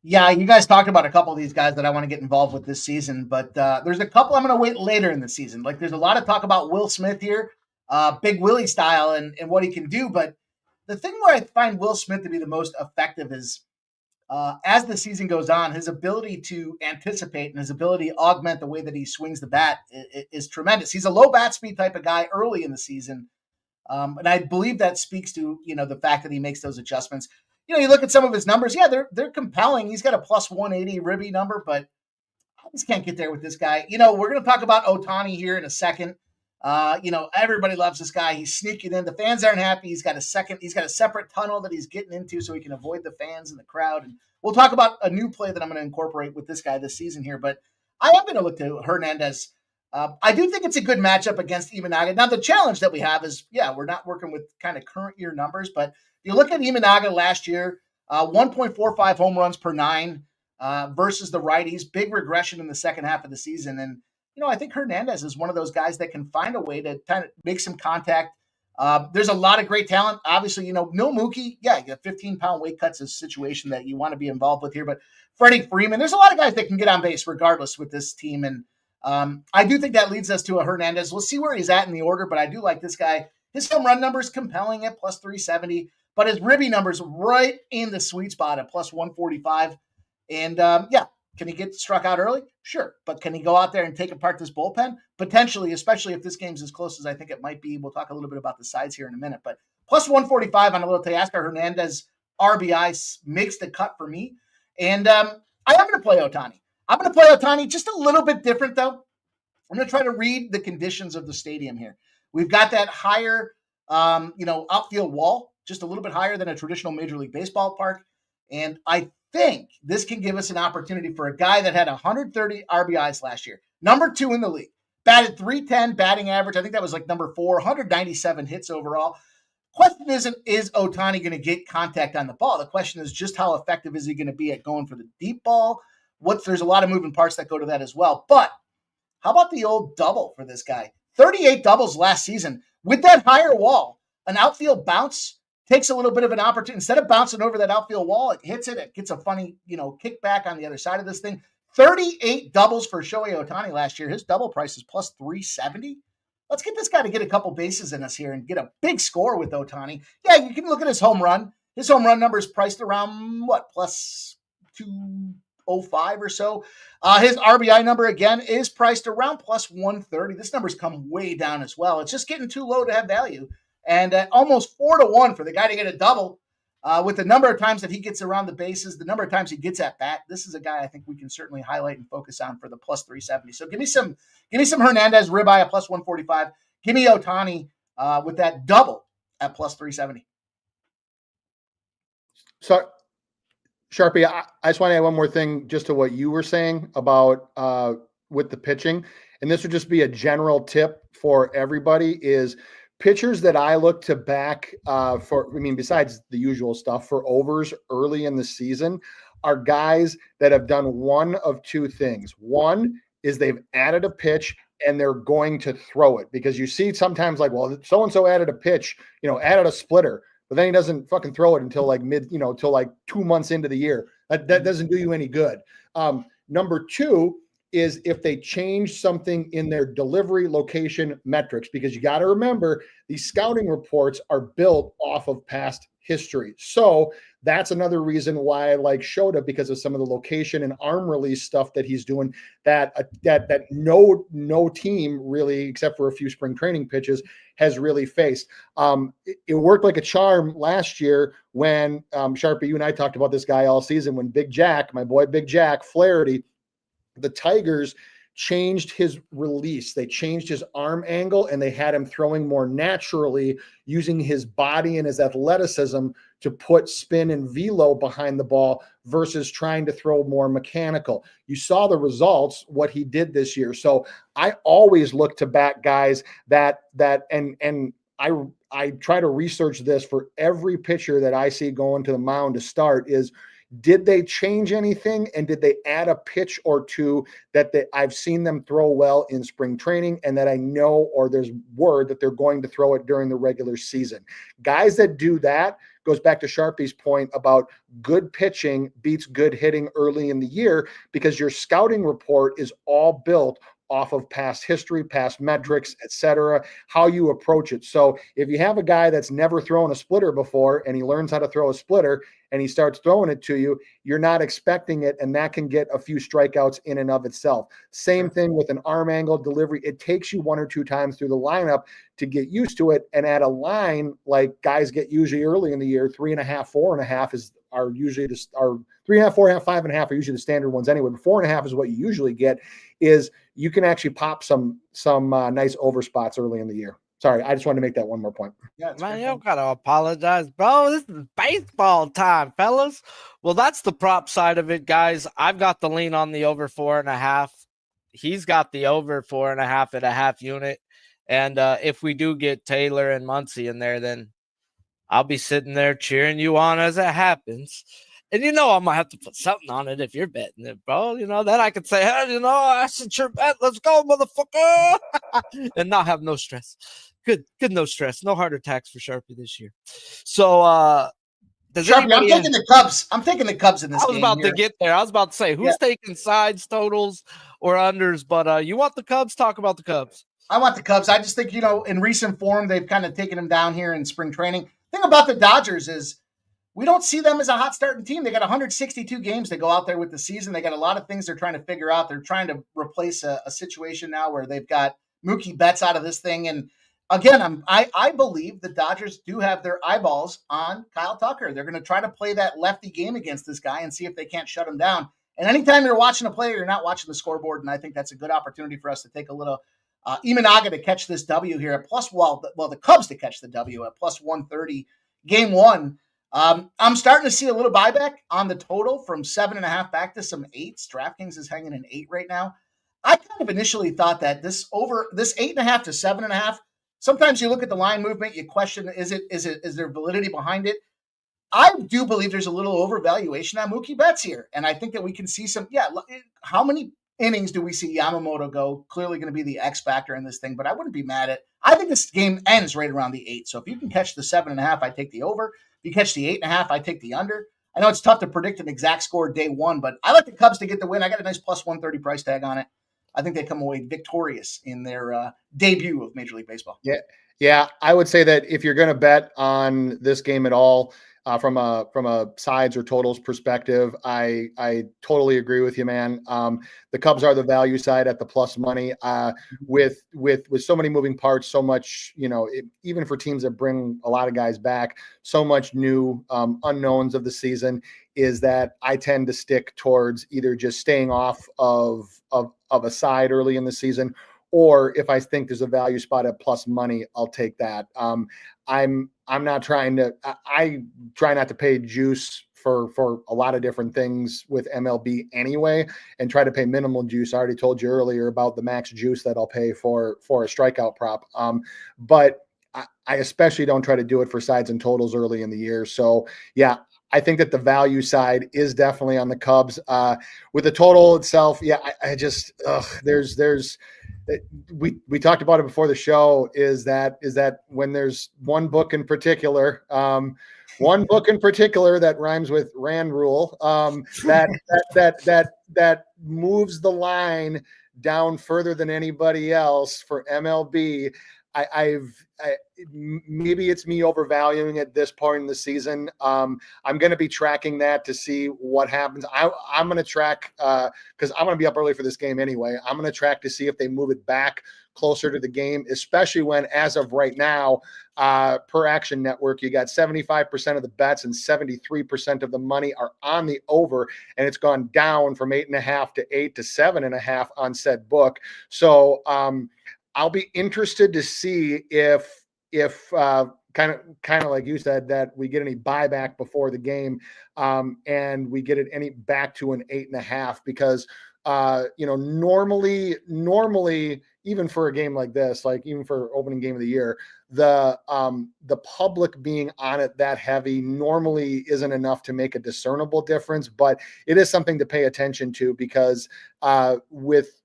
Yeah, you guys talked about a couple of these guys that I want to get involved with this season, but there's a couple I'm going to wait later in the season. Like there's a lot of talk about Will Smith here, Big Willie style and what he can do. But the thing where I find Will Smith to be the most effective is as the season goes on, his ability to anticipate and his ability to augment the way that he swings the bat is tremendous. He's a low bat speed type of guy early in the season. And I believe that speaks to, the fact that he makes those adjustments. You look at some of his numbers. Yeah, they're compelling. He's got a plus 180 Ribby number, but I just can't get there with this guy. We're going to talk about Ohtani here in a second. Everybody loves this guy. He's sneaking in. The fans aren't happy. He's got a separate tunnel that he's getting into so he can avoid the fans and the crowd. And we'll talk about a new play that I'm going to incorporate with this guy this season here. But I am going to look to Hernandez. I do think it's a good matchup against Imanaga. Now, the challenge that we have is, we're not working with kind of current year numbers, but you look at Imanaga last year, 1.45 home runs per 9 versus the righties, big regression in the second half of the season. And, I think Hernandez is one of those guys that can find a way to kind of make some contact. There's a lot of great talent. Obviously, no Mookie. Yeah, you got 15-pound weight cuts is a situation that you want to be involved with here. But Freddie Freeman, there's a lot of guys that can get on base regardless with this team. And I do think that leads us to a Hernandez. We'll see where he's at in the order, but I do like this guy. His home run number is compelling at plus 370, but his Ribby number's right in the sweet spot at plus 145. And can he get struck out early? Sure. But can he go out there and take apart this bullpen? Potentially, especially if this game's as close as I think it might be. We'll talk a little bit about the sides here in a minute, but Plus 145 on a little Teoscar Hernandez RBI makes the cut for me. And I am going to play Ohtani. I'm going to play Ohtani just a little bit different, though. I'm going to try to read the conditions of the stadium here. We've got that higher, outfield wall, just a little bit higher than a traditional Major League Baseball park. And I think this can give us an opportunity for a guy that had 130 RBIs last year, number 2 in the league, batted .310 batting average. I think that was like number 4, 197 hits overall. Question isn't, is Ohtani going to get contact on the ball? The question is just how effective is he going to be at going for the deep ball? There's a lot of moving parts that go to that as well. But how about the old double for this guy? 38 doubles last season. With that higher wall, an outfield bounce takes a little bit of an opportunity. Instead of bouncing over that outfield wall, it hits it. It gets a funny, kickback on the other side of this thing. 38 doubles for Shohei Ohtani last year. His double price is plus 370. Let's get this guy to get a couple bases in us here and get a big score with Ohtani. Yeah, you can look at his home run. His home run number is priced around, plus 205 or so. His RBI number, again, is priced around plus 130. This number's come way down as well. It's just getting too low to have value. And at almost 4-1 for the guy to get a double, with the number of times that he gets around the bases, the number of times he gets at bat, this is a guy I think we can certainly highlight and focus on for the plus 370. So give me some Hernandez ribeye at plus 145. Give me Ohtani with that double at plus 370. So, Sharpie, I just want to add one more thing just to what you were saying about with the pitching. And this would just be a general tip for everybody is pitchers that I look to back besides the usual stuff for overs early in the season are guys that have done one of two things. One is they've added a pitch and they're going to throw it, because you see sometimes like, well, so-and-so added a pitch, added a splitter, but then he doesn't fucking throw it until like till like 2 months into the year. That doesn't do you any good. Number two is if they change something in their delivery location metrics, because you got to remember these scouting reports are built off of past history. So that's another reason why I like Shota, because of some of the location and arm release stuff that he's doing that no team really, except for a few spring training pitches, has really faced. It worked like a charm last year when Sharpie, you and I talked about this guy all season, when Big Jack, my boy Big Jack Flaherty, the Tigers changed his release. They changed his arm angle and they had him throwing more naturally, using his body and his athleticism to put spin and velo behind the ball versus trying to throw more mechanical. You saw the results, what he did this year. So I always look to back guys that I try to research this for every pitcher that I see going to the mound to start is, did they change anything, and did they add a pitch or two that I've seen them throw well in spring training and that I know, or there's word that they're going to throw it during the regular season? Guys that do that, goes back to Sharpie's point about good pitching beats good hitting early in the year, because your scouting report is all built off of past history, past metrics, etc., how you approach it. So if you have a guy that's never thrown a splitter before and he learns how to throw a splitter and he starts throwing it to you, you're not expecting it, and that can get a few strikeouts in and of itself. Same thing with an arm angle delivery. It takes you one or two times through the lineup to get used to it, and at a line like guys get usually early in the year, 3.5, 4.5 are usually our 3.5, 4.5, 5.5 are usually the standard ones anyway. But 4.5 is what you usually get. Is you can actually pop some nice over spots early in the year. Sorry, I just wanted to make that one more point. Yeah, Man, you don't gotta apologize, bro. This is baseball time, fellas. Well, that's the prop side of it, guys. I've got the lean on the over 4.5. He's got the over 4.5 at a half unit. And if we do get Taylor and Muncy in there, then I'll be sitting there cheering you on as it happens. And I'm gonna have to put something on it if you're betting it, bro. Then I could say, hey, I should sure bet. Let's go, motherfucker. And not have no stress. Good, no stress. No heart attacks for Sharpie this year. So Sharpie, I'm taking the Cubs. I'm taking the Cubs in this game. I was about to get there. I was about to say, who's taking sides, totals, or unders? But you want the Cubs? Talk about the Cubs. I want the Cubs. I just think, in recent form, they've kind of taken them down here in spring training. The thing about the Dodgers is we don't see them as a hot starting team. They got 162 games to go out there with the season. They got a lot of things they're trying to figure out. They're trying to replace a situation now where they've got Mookie Betts out of this thing. And again, I believe the Dodgers do have their eyeballs on Kyle Tucker. They're going to try to play that lefty game against this guy and see if they can't shut him down. And anytime you're watching a player, you're not watching the scoreboard. And I think that's a good opportunity for us to take a little Imanaga to catch this W here at the Cubs to catch the W at plus 130 game one. I'm starting to see a little buyback on the total from 7.5 back to some 8s. DraftKings is hanging an 8 right now. I kind of initially thought that this 8.5 to 7.5. Sometimes you look at the line movement, you question, is there validity behind it? I do believe there's a little overvaluation on Mookie Betts here. And I think that we can see how many innings do we see Yamamoto go? Clearly going to be the X factor in this thing, but I wouldn't be mad at it. I think this game ends right around the 8. So if you can catch the 7.5, I take the over. If you catch the 8.5, I take the under. I know it's tough to predict an exact score day one, but I like the Cubs to get the win. I got a nice plus 130 price tag on it. I think they come away victorious in their debut of Major League Baseball. Yeah. I would say that if you're going to bet on this game at all, from a sides or totals perspective, I totally agree with you, man. The Cubs are the value side at the plus money. With so many moving parts, so much, even for teams that bring a lot of guys back, so much new unknowns of the season, is that I tend to stick towards either just staying off of a side early in the season, or if I think there's a value spot at plus money, I'll take that. I'm not trying to, I try not to pay juice for a lot of different things with MLB anyway, and try to pay minimal juice. I already told you earlier about the max juice that I'll pay for a strikeout prop. But I especially don't try to do it for sides and totals early in the year. So yeah, I think that the value side is definitely on the Cubs. With the total itself, yeah, I just we talked about it before the show. Is that when there's one book in particular, that rhymes with Rand Rule, that moves the line down further than anybody else for MLB. Maybe it's me overvaluing at this point in the season. I'm going to be tracking that to see what happens. I'm going to track because I'm going to be up early for this game anyway. I'm going to track to see if they move it back closer to the game, especially when, as of right now, per Action Network, you got 75% of the bets and 73% of the money are on the over, and it's gone down from 8.5 to 8 to 7.5 on said book. So I'll be interested to see if kind of like you said, that we get any buyback before the game, and we get it any back to an 8.5, because normally even for a game like this, like even for opening game of the year, the public being on it that heavy normally isn't enough to make a discernible difference, but it is something to pay attention to, because with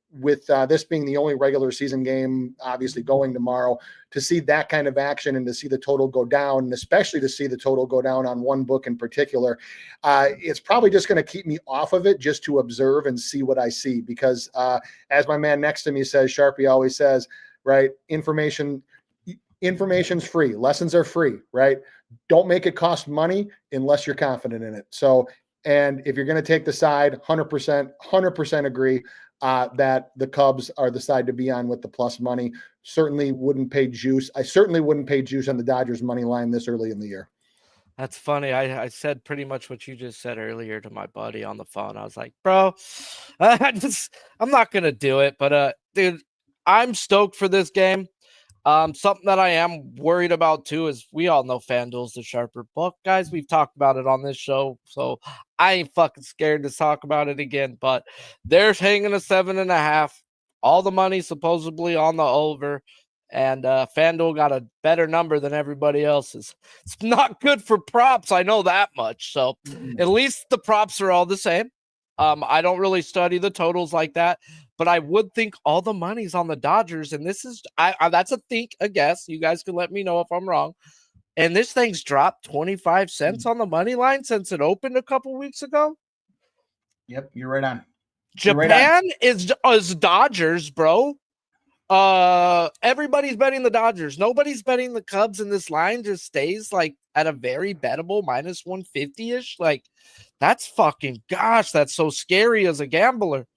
this being the only regular season game, obviously going tomorrow, to see that kind of action and to see the total go down, and especially to see the total go down on one book in particular, it's probably just going to keep me off of it just to observe and see what I see. Because as my man next to me says, Sharpie always says, right, information's free. Lessons are free, right? Don't make it cost money unless you're confident in it. So, and if you're going to take the side, 100% agree that the Cubs are the side to be on with the plus money. Certainly wouldn't pay juice. I certainly wouldn't pay juice on the Dodgers money line this early in the year. That's funny. I said pretty much what you just said earlier to my buddy on the phone. I was like, bro, I'm not going to do it. But, dude, I'm stoked for this game. Something that I am worried about too is we all know FanDuel's the sharper book, guys. We've talked about it on this show, so I ain't fucking scared to talk about it again. But they're hanging a 7.5. All the money supposedly on the over, and FanDuel got a better number than everybody else's. It's not good for props, I know that much. So at least the props are all the same. I don't really study the totals like that, but I would think all the money's on the Dodgers, and this is that's a guess. You guys can let me know if I'm wrong. And this thing's dropped 25 cents on the money line since it opened a couple weeks ago. Yep, you're right on. Japan is Dodgers, bro. Everybody's betting the Dodgers. Nobody's betting the Cubs, and this line just stays like at a very bettable minus 150-ish. Like, that's fucking, gosh, that's so scary as a gambler.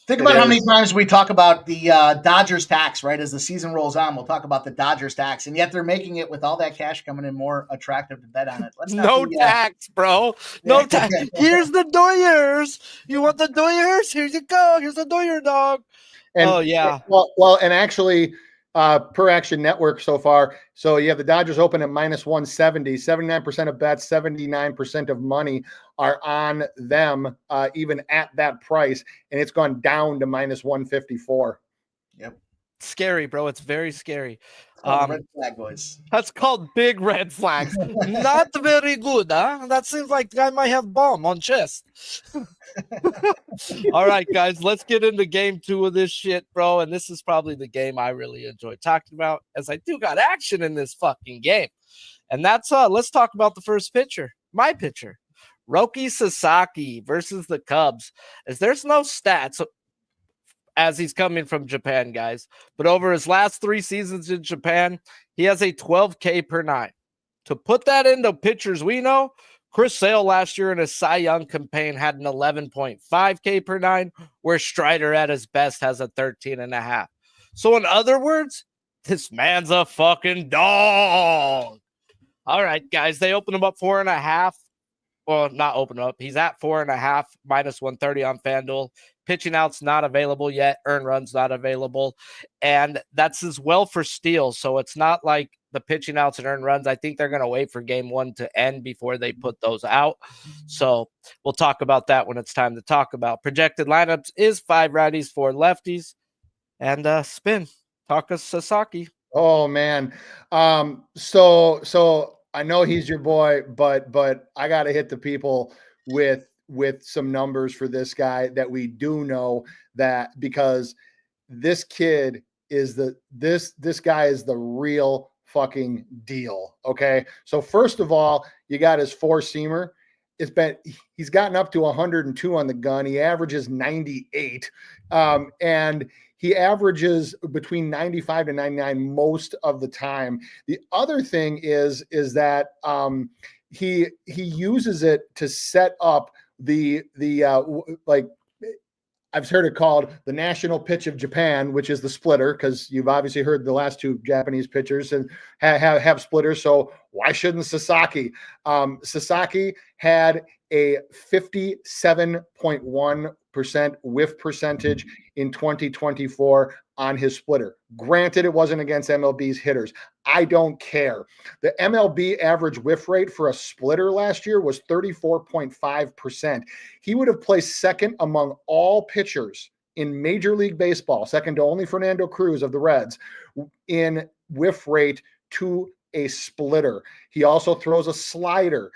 Think about how many times we talk about the Dodgers tax, right? As the season rolls on, we'll talk about the Dodgers tax, and yet they're making it with all that cash coming in more attractive to bet on it. Let's not No be, tax, bro. No tax. Here's the Doyers. You want the Doyers? Here you go. Here's the Doyer dog. And, oh yeah. Well, and actually, per Action Network so far, so you have the Dodgers open at -170. 79% of bets, 79% of money are on them, even at that price, and it's gone down to -154. Yep. Scary, bro. It's very scary. Red flag boys. That's called big red flags. Not very good, huh? That seems like the guy might have bomb on chest. All right, guys, let's get into game 2 of this shit, bro. And this is probably the game I really enjoy talking about, as I do got action in this fucking game. And that's let's talk about the first pitcher, my pitcher, Roki Sasaki versus the Cubs. As there's no stats as he's coming from Japan, guys. But over his last 3 seasons in Japan, he has a 12K per 9. To put that into pitchers we know, Chris Sale last year in his Cy Young campaign had an 11.5K per 9, where Strider at his best has a 13.5. So in other words, this man's a fucking dog. All right, guys, they open him up 4.5. Well, not open up. He's at 4.5, -130 on FanDuel. Pitching out's not available yet. Earn run's not available. And that's as well for Steele. So it's not like the pitching outs and earn runs. I think they're going to wait for game 1 to end before they put those out. So we'll talk about that when it's time to talk about. Projected lineups is 5 righties, 4 lefties. And Spin, talk us Sasaki. Oh, man. So I know he's your boy, but I got to hit the people with some numbers for this guy that we do know, that because this kid is this guy is the real fucking deal. Okay. So first of all, you got his 4-seamer. He's gotten up to 102 on the gun. He averages 98. And he averages between 95 to 99 most of the time. The other thing is that he uses it to set up the like I've heard it called the national pitch of Japan, which is the splitter, because you've obviously heard the last 2 Japanese pitchers and have splitters. So why shouldn't Sasaki? Sasaki had a 57.1% whiff percentage in 2024 on his splitter. Granted, it wasn't against MLB's hitters. I don't care. The MLB average whiff rate for a splitter last year was 34.5%. He would have placed second among all pitchers in Major League Baseball, second to only Fernando Cruz of the Reds, in whiff rate to a splitter. He also throws a slider.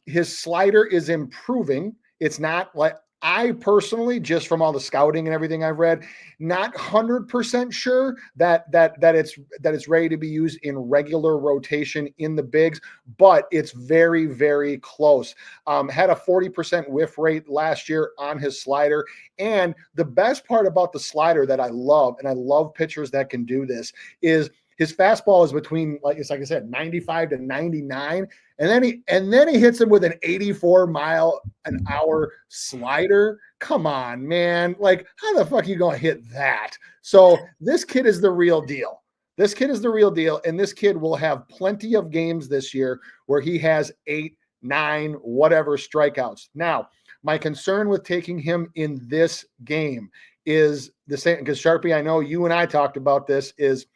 His slider is improving. It's not like, I personally, just from all the scouting and everything I've read, not 100% sure that it's ready to be used in regular rotation in the bigs, but it's very, very close. Had a 40% whiff rate last year on his slider. And the best part about the slider that I love, and I love pitchers that can do this, is his fastball is between, like I said, 95 to 99. And then he hits him with an 84-mile-an-hour slider. Come on, man. Like, how the fuck are you going to hit that? So this kid is the real deal. This kid is the real deal. And this kid will have plenty of games this year where he has 8, 9, whatever strikeouts. Now, my concern with taking him in this game is the same, because Sharpie, I know you and I talked about this, is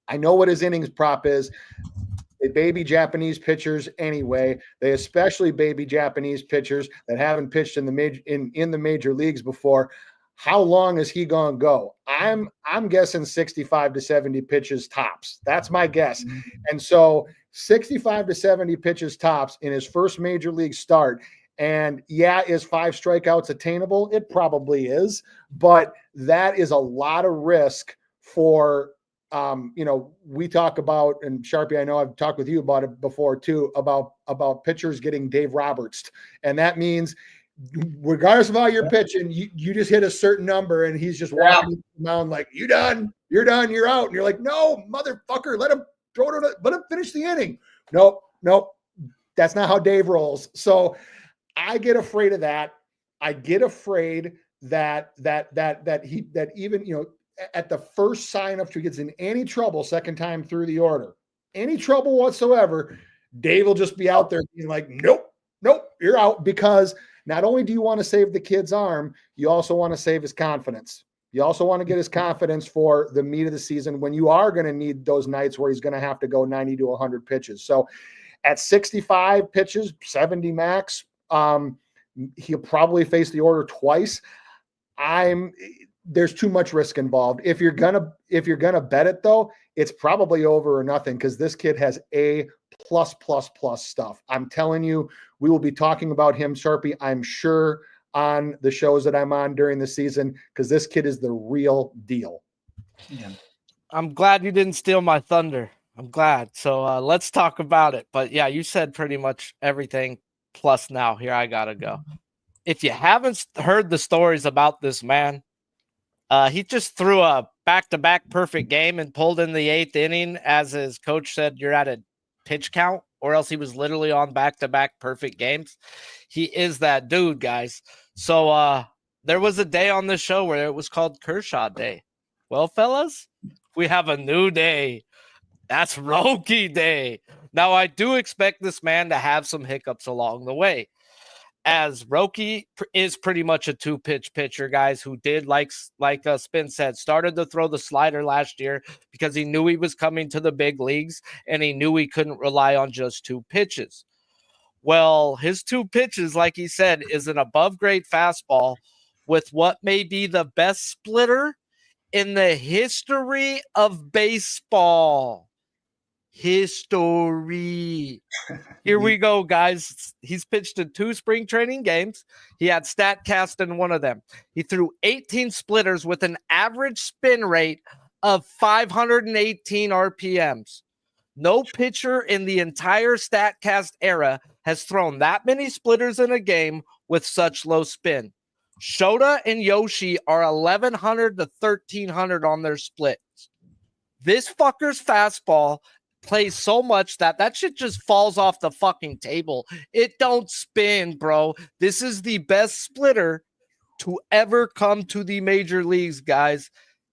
I know what his innings prop is. They baby Japanese pitchers anyway. They especially baby Japanese pitchers that haven't pitched in the major leagues before. How long is he going to go? I'm guessing 65 to 70 pitches tops. That's my guess. And so 65 to 70 pitches tops in his first major league start. And yeah, is 5 strikeouts attainable? It probably is, but that is a lot of risk for we talk about, and Sharpie, I know I've talked with you about it before too, about pitchers getting Dave Roberts. And that means regardless of how you're pitching, you just hit a certain number and he's just walking the mound like, you're done, you're out. And you're like, no, motherfucker, let him finish the inning. Nope. That's not how Dave rolls. So I get afraid of that. I get afraid that even, you know, at the first sign of he gets in any trouble second time through the order, any trouble whatsoever, Dave will just be out there being like, nope, you're out, because not only do you want to save the kid's arm, you also want to save his confidence. You also want to get his confidence for the meat of the season when you are going to need those nights where he's going to have to go 90 to 100 pitches. So at 65 pitches, 70 max, he'll probably face the order twice. There's too much risk involved. If you're gonna bet it though, it's probably over or nothing, because this kid has A++ stuff. I'm telling you, we will be talking about him, Sharpie, I'm sure, on the shows that I'm on during the season, because this kid is the real deal. Yeah. I'm glad you didn't steal my thunder. I'm glad. So let's talk about it. But yeah, you said pretty much everything. Plus now here I gotta go. If you haven't heard the stories about this man, he just threw a back-to-back perfect game and pulled in the 8th inning, as his coach said, you're at a pitch count, or else he was literally on back-to-back perfect games. He is that dude, guys. So there was a day on this show where it was called Kershaw Day. Well, fellas, we have a new day. That's Roki Day. Now, I do expect this man to have some hiccups along the way, as Roki is pretty much a 2-pitch pitcher, guys, who did, like Spin said, started to throw the slider last year because he knew he was coming to the big leagues and he knew he couldn't rely on just 2 pitches. Well, his 2 pitches, like he said, is an above-grade fastball with what may be the best splitter in the history of baseball. History. Here we go, guys. He's pitched in 2 spring training games. He had StatCast in one of them. He threw 18 splitters with an average spin rate of 518 RPMs. No pitcher in the entire StatCast era has thrown that many splitters in a game with such low spin. Shota and Yoshi are 1,100 to 1,300 on their splits. This fucker's fastball plays so much that shit just falls off the fucking table. It don't spin, bro. This is the best splitter to ever come to the major leagues, guys.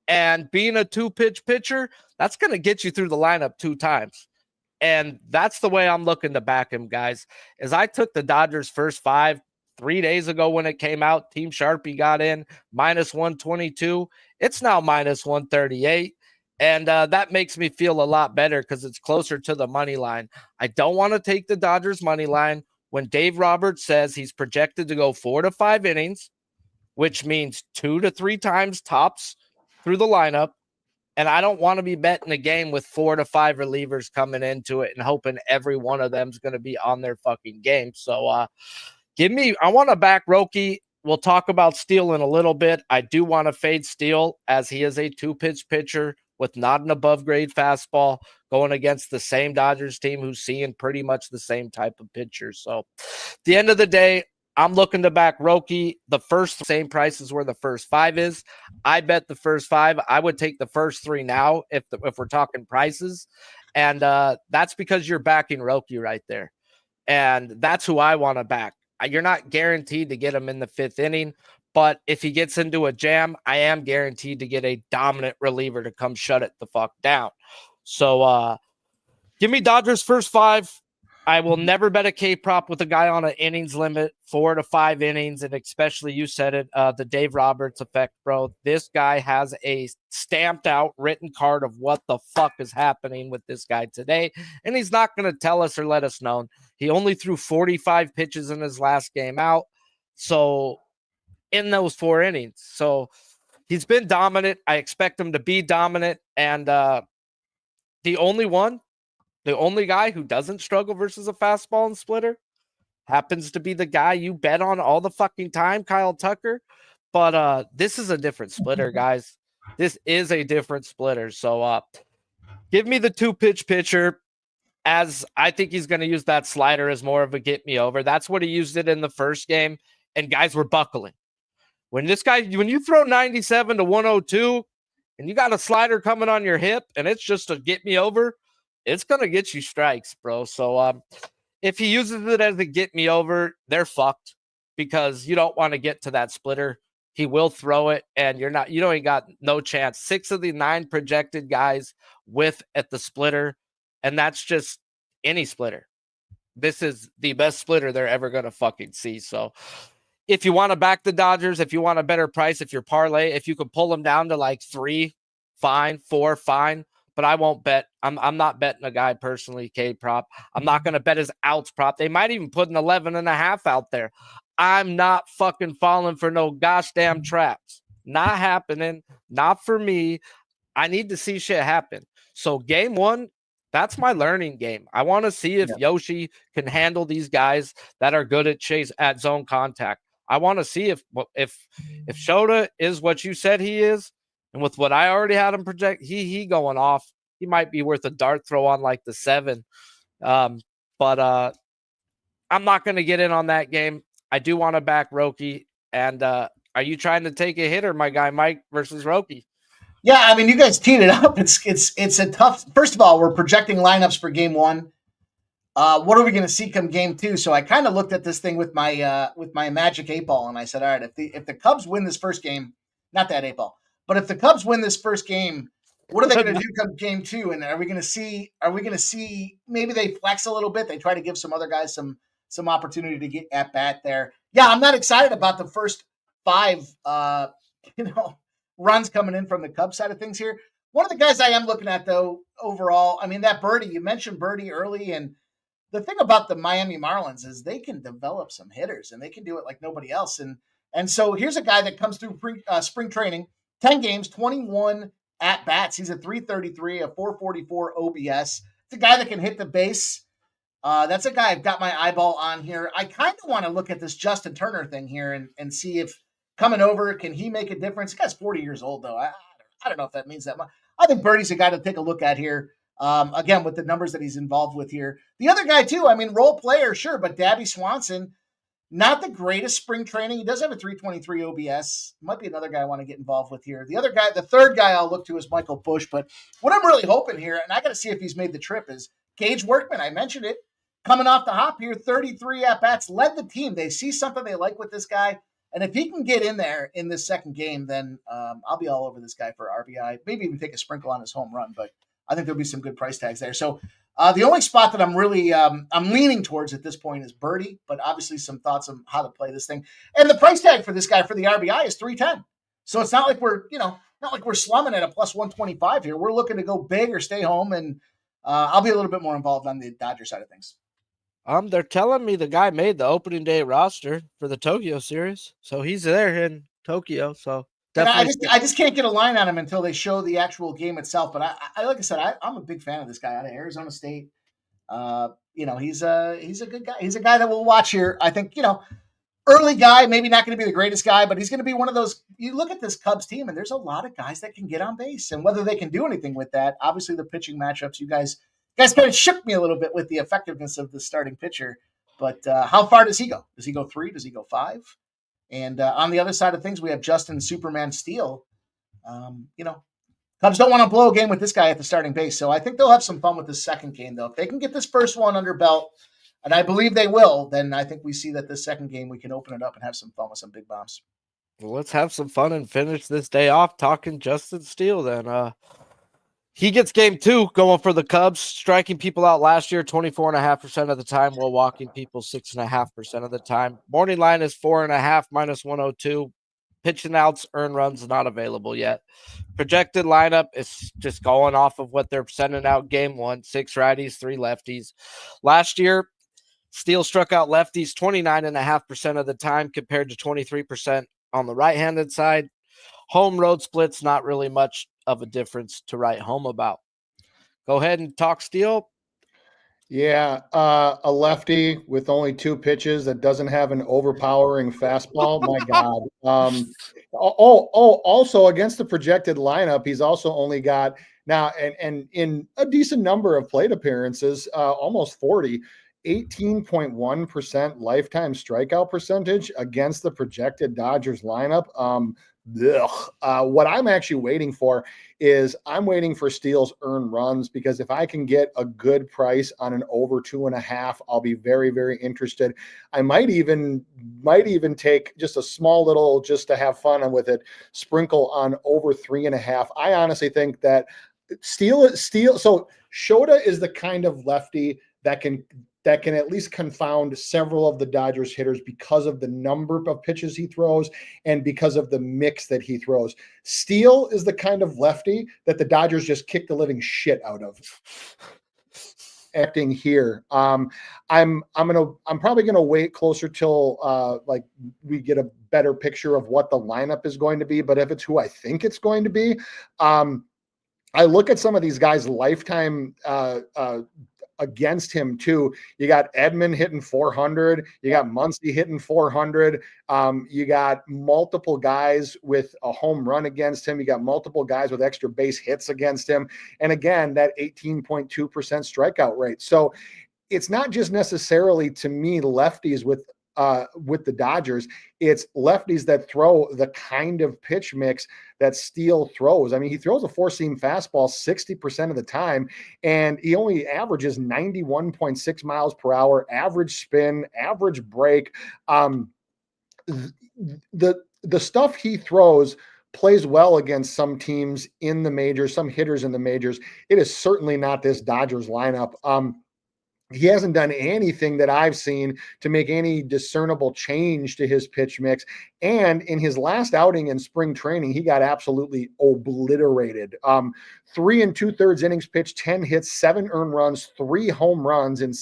And being a 2-pitch pitcher, that's going to get you through the lineup 2 times. And that's the way I'm looking to back him, guys. As I took the Dodgers' first 5 3 days ago when it came out, Team Sharpie got in -122. It's now -138. And that makes me feel a lot better because it's closer to the money line. I don't want to take the Dodgers money line when Dave Roberts says he's projected to go 4 to 5 innings, which means 2 to 3 times tops through the lineup. And I don't want to be betting a game with 4 to 5 relievers coming into it and hoping every one of them is going to be on their fucking game. So I want to back Roki. We'll talk about Steele in a little bit. I do want to fade Steele as he is a 2-pitch pitcher with not an above-grade fastball going against the same Dodgers team who's seeing pretty much the same type of pitchers. So at the end of the day, I'm looking to back Roki. The first same price is where the first 5 is. I bet the first 5. I would take the first 3 now if we're talking prices. And that's because you're backing Roki right there. And that's who I want to back. You're not guaranteed to get him in the 5th inning. But if he gets into a jam, I am guaranteed to get a dominant reliever to come shut it the fuck down. So give me Dodgers first 5. I will never bet a K-prop with a guy on an innings limit, 4 to 5 innings, and especially, you said it, the Dave Roberts effect, bro. This guy has a stamped out written card of what the fuck is happening with this guy today, and he's not going to tell us or let us know. He only threw 45 pitches in his last game out. So in those 4 innings. So he's been dominant. I expect him to be dominant. And the only guy who doesn't struggle versus a fastball and splitter happens to be the guy you bet on all the fucking time, Kyle Tucker. But this is a different splitter, guys. This is a different splitter. So give me the 2-pitch pitcher, as I think he's going to use that slider as more of a get me over. That's what he used it in the first game. And guys were buckling. When you throw 97 to 102 and you got a slider coming on your hip and it's just a get me over, it's going to get you strikes, bro. So if he uses it as a get me over, they're fucked, because you don't want to get to that splitter He will throw it, and you don't even got no chance. 6 of the 9 projected guys whiff at the splitter, and that's just any splitter. This is the best splitter they're ever going to fucking see. So if you want to back the Dodgers, if you want a better price, if you're parlay, if you could pull them down to like 3, fine, 4, fine. But I won't bet. I'm not betting a guy personally, K prop. I'm not going to bet his outs prop. They might even put an 11.5 out there. I'm not fucking falling for no gosh damn traps. Not happening. Not for me. I need to see shit happen. So game 1, that's my learning game. I want to see if Yoshi can handle these guys that are good at zone contact. I want to see if Shota is what you said he is, and with what I already had him project, he going off. He might be worth a dart throw on like the 7. But I'm not going to get in on that game. I do want to back Roki. And are you trying to take a hitter, my guy Mike versus Roki? Yeah, I mean, you guys teed it up. It's a tough. First of all, we're projecting lineups for game 1. What are we going to see come game 2? So I kind of looked at this thing with my magic 8-ball, and I said, all right, if the Cubs win this first game, not that 8-ball, but if the Cubs win this first game, what are they going to do come game 2? And are we going to see maybe they flex a little bit? They try to give some other guys some opportunity to get at bat there. Yeah, I'm not excited about the first 5 runs coming in from the Cubs side of things here. One of the guys I am looking at, though, overall, I mean, that Birdie, you mentioned Birdie early, and the thing about the Miami Marlins is they can develop some hitters, and they can do it like nobody else. And so here's a guy that comes through spring training, 10 games, 21 at-bats. He's a 333, a 444 OBS. It's a guy that can hit the base. That's a guy I've got my eyeball on here. I kind of want to look at this Justin Turner thing here and see if coming over, can he make a difference? The guy's 40 years old, though. I don't know if that means that much. I think Birdie's a guy to take a look at here. Again, with the numbers that he's involved with here. The other guy, too, I mean, role player, sure, but Dabby Swanson, not the greatest spring training. He does have a 323 OBS. Might be another guy I want to get involved with here. The third guy I'll look to is Michael Busch. But what I'm really hoping here, and I got to see if he's made the trip, is Gage Workman. I mentioned it. Coming off the hop here, 33 at-bats, led the team. They see something they like with this guy. And if he can get in there in this second game, then I'll be all over this guy for RBI. Maybe even take a sprinkle on his home run. But I think there'll be some good price tags there. So the only spot that I'm really I'm leaning towards at this point is Birdie, but obviously some thoughts on how to play this thing. And the price tag for this guy for the RBI is $310. So it's not like we're slumming at a plus 125 here. We're looking to go big or stay home, and I'll be a little bit more involved on the Dodger side of things. They're telling me the guy made the opening day roster for the Tokyo series, so he's there in Tokyo. So I just can't get a line on him until they show the actual game itself. But I like I said, I'm a big fan of this guy out of Arizona State. He's a good guy. He's a guy that we'll watch here. I think early guy, maybe not going to be the greatest guy, but he's going to be one of those. You look at this Cubs team, and there's a lot of guys that can get on base, and whether they can do anything with that, obviously the pitching matchups, you guys kind of shook me a little bit with the effectiveness of the starting pitcher. But how far does he go? Does he go 3? Does he go 5? And on the other side of things, we have Justin Superman Steele. Cubs don't want to blow a game with this guy at the starting base. So I think they'll have some fun with this second game, though. If they can get this first one under belt, and I believe they will, then I think we see that this second game we can open it up and have some fun with some big bombs. Well, let's have some fun and finish this day off talking Justin Steele then. He gets game 2 going for the Cubs, striking people out last year 24.5% of the time while walking people 6.5% of the time. Morning line is 4.5 minus 102. Pitching outs, earned runs not available yet. Projected lineup is just going off of what they're sending out game 1, 6 righties, 3 lefties. Last year, Steele struck out lefties 29.5% of the time compared to 23% on the right-handed side. Home road splits, not really much of a difference to write home about. Go ahead and talk Steele. Yeah, a lefty with only 2 pitches that doesn't have an overpowering fastball. My God. Also against the projected lineup, he's also only got now and in a decent number of plate appearances, almost 40. 18.1% lifetime strikeout percentage against the projected Dodgers lineup. What I'm actually waiting for is I'm waiting for Steele's earned runs, because if I can get a good price on an over 2.5, I'll be very, very interested. I might even take just a small little, just to have fun with it, sprinkle on over 3.5. I honestly think that Steele. So Shota is the kind of lefty that can at least confound several of the Dodgers hitters because of the number of pitches he throws and because of the mix that he throws. Steele is the kind of lefty that the Dodgers just kick the living shit out of. Acting here, I'm probably gonna wait closer till like we get a better picture of what the lineup is going to be. But if it's who I think it's going to be, I look at some of these guys' lifetime against him too. You got Edman hitting 400. You got Muncy hitting 400. You got multiple guys with a home run against him. You got multiple guys with extra base hits against him. And again, that 18.2% strikeout rate. So it's not just necessarily, to me, lefties with the Dodgers. It's lefties that throw the kind of pitch mix that Steele throws. I mean, he throws a four-seam fastball 60% of the time, and he only averages 91.6 miles per hour, average spin, average break. The stuff he throws plays well against some teams in the majors, some hitters in the majors. It is certainly not this Dodgers lineup. He hasn't done anything that I've seen to make any discernible change to his pitch mix. And in his last outing in spring training, he got absolutely obliterated. 3 2/3 innings pitched, 10 hits, 7 earned runs, 3 home runs, and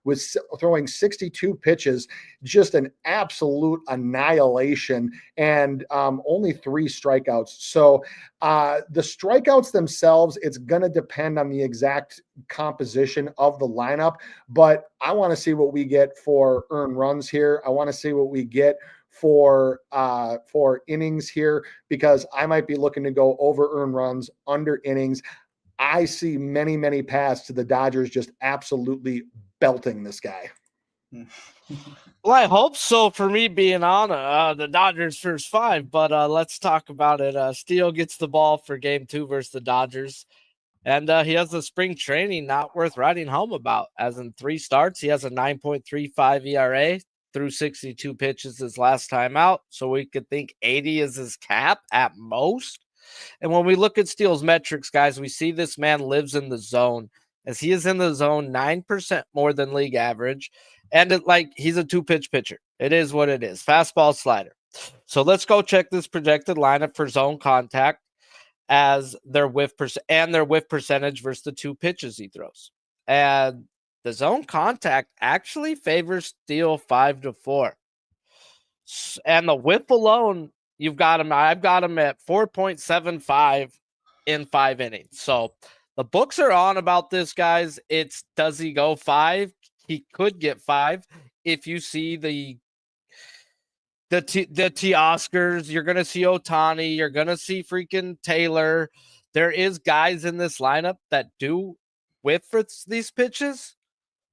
was throwing 62 pitches, just an absolute annihilation, and only 3 strikeouts. So the strikeouts themselves, it's going to depend on the exact composition of the lineup, but I want to see what we get for earned runs here. I want to see what we get for innings here, because I might be looking to go over earned runs, under innings. I see many, many paths to the Dodgers just absolutely belting this guy. Well, I hope so, for me being on the Dodgers first 5, but let's talk about it. Steele gets the ball for game 2 versus the Dodgers, and he has a spring training not worth writing home about. As in 3 starts, he has a 9.35 ERA through 62 pitches his last time out, so we could think 80 is his cap at most. And when we look at Steele's metrics, guys, we see this man lives in the zone, as he is in the zone 9% more than league average. And he's a 2-pitch pitcher. It is what it is. Fastball, slider. So let's go check this projected lineup for zone contact as their whiff percentage versus the 2 pitches he throws. And the zone contact actually favors Steele 5-4. And the whiff alone, I've got him at 4.75 in 5 innings. So the books are on about this, guys. Does he go 5? He could get 5. If you see the Oscars, you're going to see Ohtani, you're going to see freaking Taylor. There is guys in this lineup that do whiff for these pitches.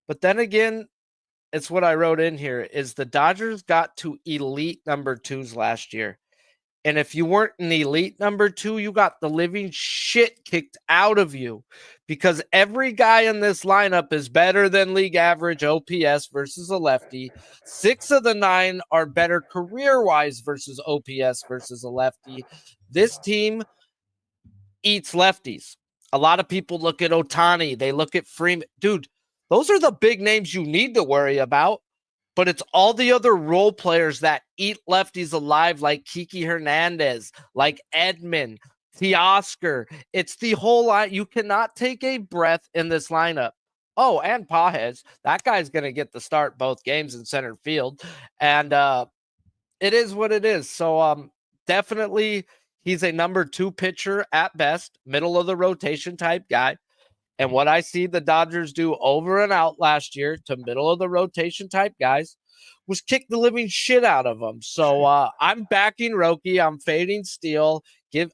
But then again, it's what I wrote in here, is the Dodgers got to elite number 2s last year. And if you weren't an elite number 2, you got the living shit kicked out of you, because every guy in this lineup is better than league average OPS versus a lefty. 6 of the 9 are better career-wise versus OPS versus a lefty. This team eats lefties. A lot of people look at Ohtani. They look at Freeman. Dude, those are the big names you need to worry about. But it's all the other role players that eat lefties alive, like Kiki Hernandez, like Edman, Teoscar. It's the whole line. You cannot take a breath in this lineup. Oh, and Pages. That guy's going to get the start both games in center field. And it is what it is. So definitely he's a number 2 pitcher at best, middle of the rotation type guy. And what I see the Dodgers do over and out last year to middle of the rotation type guys was kick the living shit out of them. So I'm backing Roki. I'm fading Steele.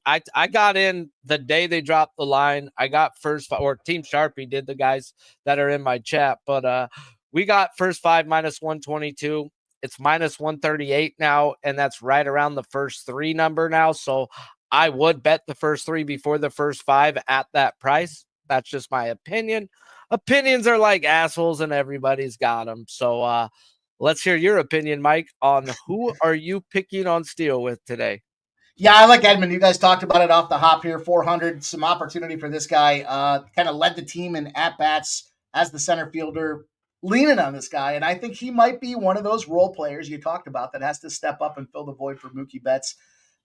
I got in the day they dropped the line. I got first, or Team Sharpie did, the guys that are in my chat. But We got first 5 minus 122. It's minus 138 now, and that's right around the first 3 number now. So I would bet the first 3 before the first 5 at that price. That's just my opinion. Opinions are like assholes, and everybody's got them. So let's hear your opinion, Mike, on who are you picking on Steele with today? Yeah, I like Edmund. You guys talked about it off the hop here. 400, some opportunity for this guy. Kind of led the team in at-bats as the center fielder, leaning on this guy. And I think he might be one of those role players you talked about that has to step up and fill the void for Mookie Betts.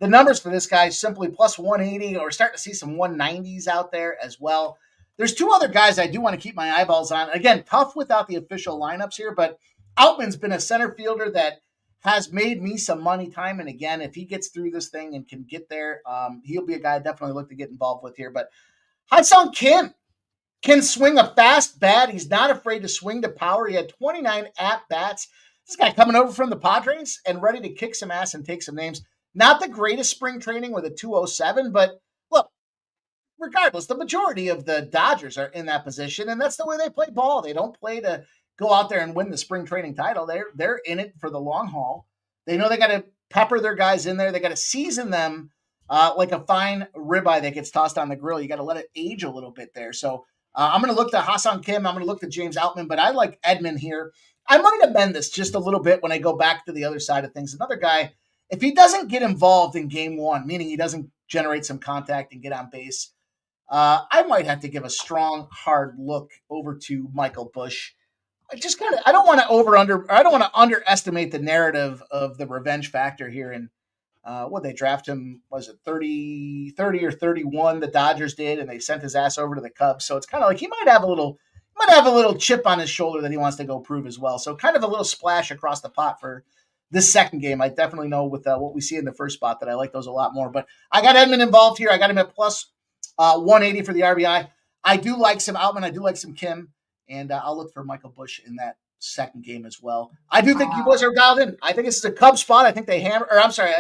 The numbers for this guy simply plus 180, or starting to see some 190s out there as well. There's 2 other guys I do want to keep my eyeballs on. Again, tough without the official lineups here, but Outman's been a center fielder that has made me some money time and again. If he gets through this thing and can get there, he'll be a guy I definitely look to get involved with here. But Ha-Seong Kim can swing a fast bat. He's not afraid to swing to power. He had 29 at-bats. This guy coming over from the Padres and ready to kick some ass and take some names. Not the greatest spring training with a 207, but look, regardless, the majority of the Dodgers are in that position, and that's the way they play ball. They don't play to go out there and win the spring training title. They're in it for the long haul. They know they got to pepper their guys in there. They got to season them like a fine ribeye that gets tossed on the grill. You got to let it age a little bit there. So I'm going to look to Ha-Seong Kim. I'm going to look to James Outman, but I like Edmund here. I might amend this just a little bit when I go back to the other side of things. Another guy, if he doesn't get involved in game 1, meaning he doesn't generate some contact and get on base, I might have to give a strong, hard look over to Michael Busch. I don't want to underestimate the narrative of the revenge factor here. And they draft him, was it 30 or 31? The Dodgers did, and they sent his ass over to the Cubs. So it's kind of like he might have a little chip on his shoulder that he wants to go prove as well. So kind of a little splash across the pot for this second game. I definitely know with what we see in the first spot that I like those a lot more. But I got Edmund involved here. I got him at plus 180 for the RBI. I do like some Outman. I do like some Kim. And I'll look for Michael Busch in that second game as well. I do think you boys are dialed in. I think this is a Cubs spot. I think I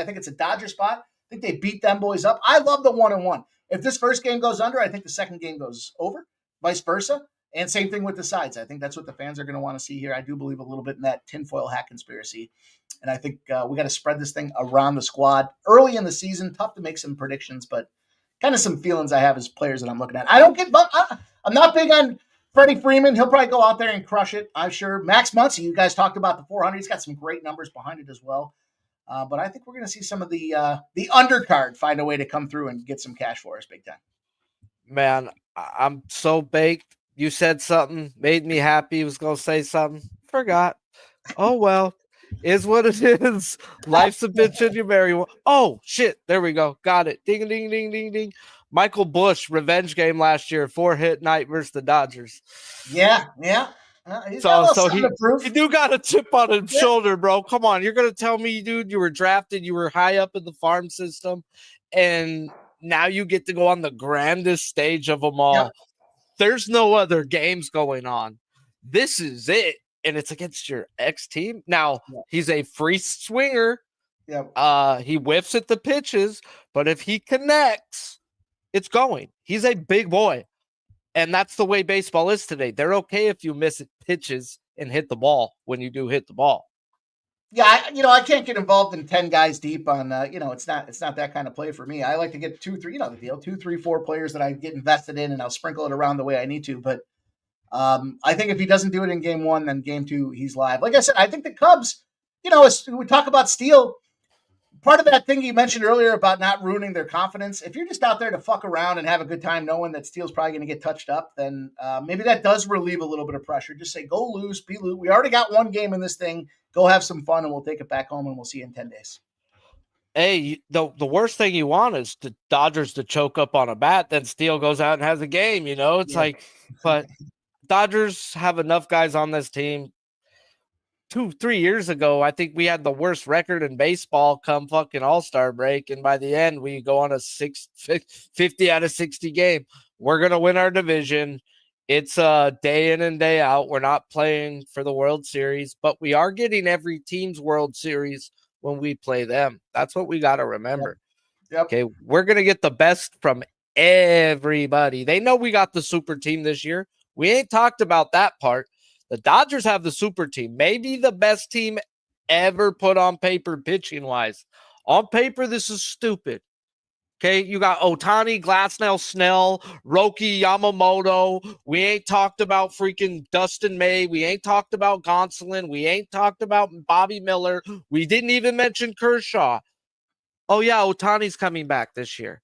think it's a Dodger spot. I think they beat them boys up. I love the 1-1. If this first game goes under, I think the second game goes over, vice versa. And same thing with the sides. I think that's what the fans are going to want to see here. I do believe a little bit in that tinfoil hat conspiracy. And I think we got to spread this thing around the squad early in the season. Tough to make some predictions, but kind of some feelings I have as players that I'm looking at. I'm not big on Freddie Freeman. He'll probably go out there and crush it, I'm sure. Max Muncy, you guys talked about the 400. He's got some great numbers behind it as well. But I think we're going to see some of the undercard find a way to come through and get some cash for us big time. Man, I'm so baked. You said something, made me happy. Was going to say something, forgot. Oh, well, is what it is. Life's a bitch and you marry one. Oh, shit. There we go. Got it. Ding, ding, ding, ding, ding. Michael Busch, revenge game last year, 4-hit night versus the Dodgers. Yeah. So he do got a chip on his shoulder, bro. Come on. You're going to tell me, dude, you were drafted, you were high up in the farm system, and now you get to go on the grandest stage of them all. Yep. There's no other games going on. This is it. And it's against your ex-team. Now, he's a free swinger. Yep. He whiffs at the pitches, but if he connects, it's going. He's a big boy. And that's the way baseball is today. They're okay if you miss pitches and hit the ball when you do hit the ball. Yeah, I can't get involved in 10 guys deep on, it's not that kind of play for me. I like to get 2, 3, the deal, 2, 3, 4 players that I get invested in, and I'll sprinkle it around the way I need to. But I think if he doesn't do it in game 1, then game 2, he's live. Like I said, I think the Cubs, as we talk about Steele, part of that thing you mentioned earlier about not ruining their confidence, if you're just out there to fuck around and have a good time knowing that Steele's probably going to get touched up, then maybe that does relieve a little bit of pressure. Just say, go loose, be loose. We already got one game in this thing. Go have some fun, and we'll take it back home, and we'll see you in 10 days. Hey, the worst thing you want is the Dodgers to choke up on a bat, then Steele goes out and has a game, It's like, but Dodgers have enough guys on this team. 2-3 years ago, I think we had the worst record in baseball come fucking All-Star break, and by the end, we go on a 50 out of 60 game. We're going to win our division. It's day in and day out. We're not playing for the World Series, but we are getting every team's World Series when we play them. That's what we got to remember. Yep. Okay, we're going to get the best from everybody. They know we got the super team this year. We ain't talked about that part. The Dodgers have the super team, maybe the best team ever put on paper pitching wise. On paper, this is stupid. Okay, you got Ohtani, Glasnow, Snell, Roki, Yamamoto. We ain't talked about freaking Dustin May. We ain't talked about Gonsolin. We ain't talked about Bobby Miller. We didn't even mention Kershaw. Oh, yeah, Ohtani's coming back this year.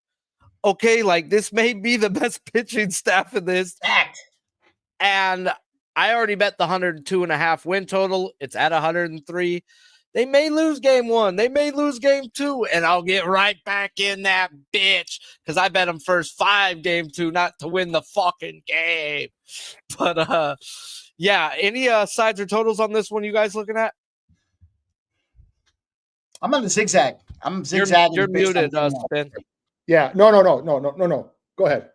Okay, like this may be the best pitching staff in this. Fact. And I already bet the 102.5 win total. It's at 103. They may lose game 1. They may lose game 2. And I'll get right back in that bitch. Because I bet them first 5 game 2, not to win the fucking game. But, yeah. Any sides or totals on this one you guys looking at? I'm on the zigzag. I'm zigzagging. You're muted, Spin. Yeah. No. Go ahead.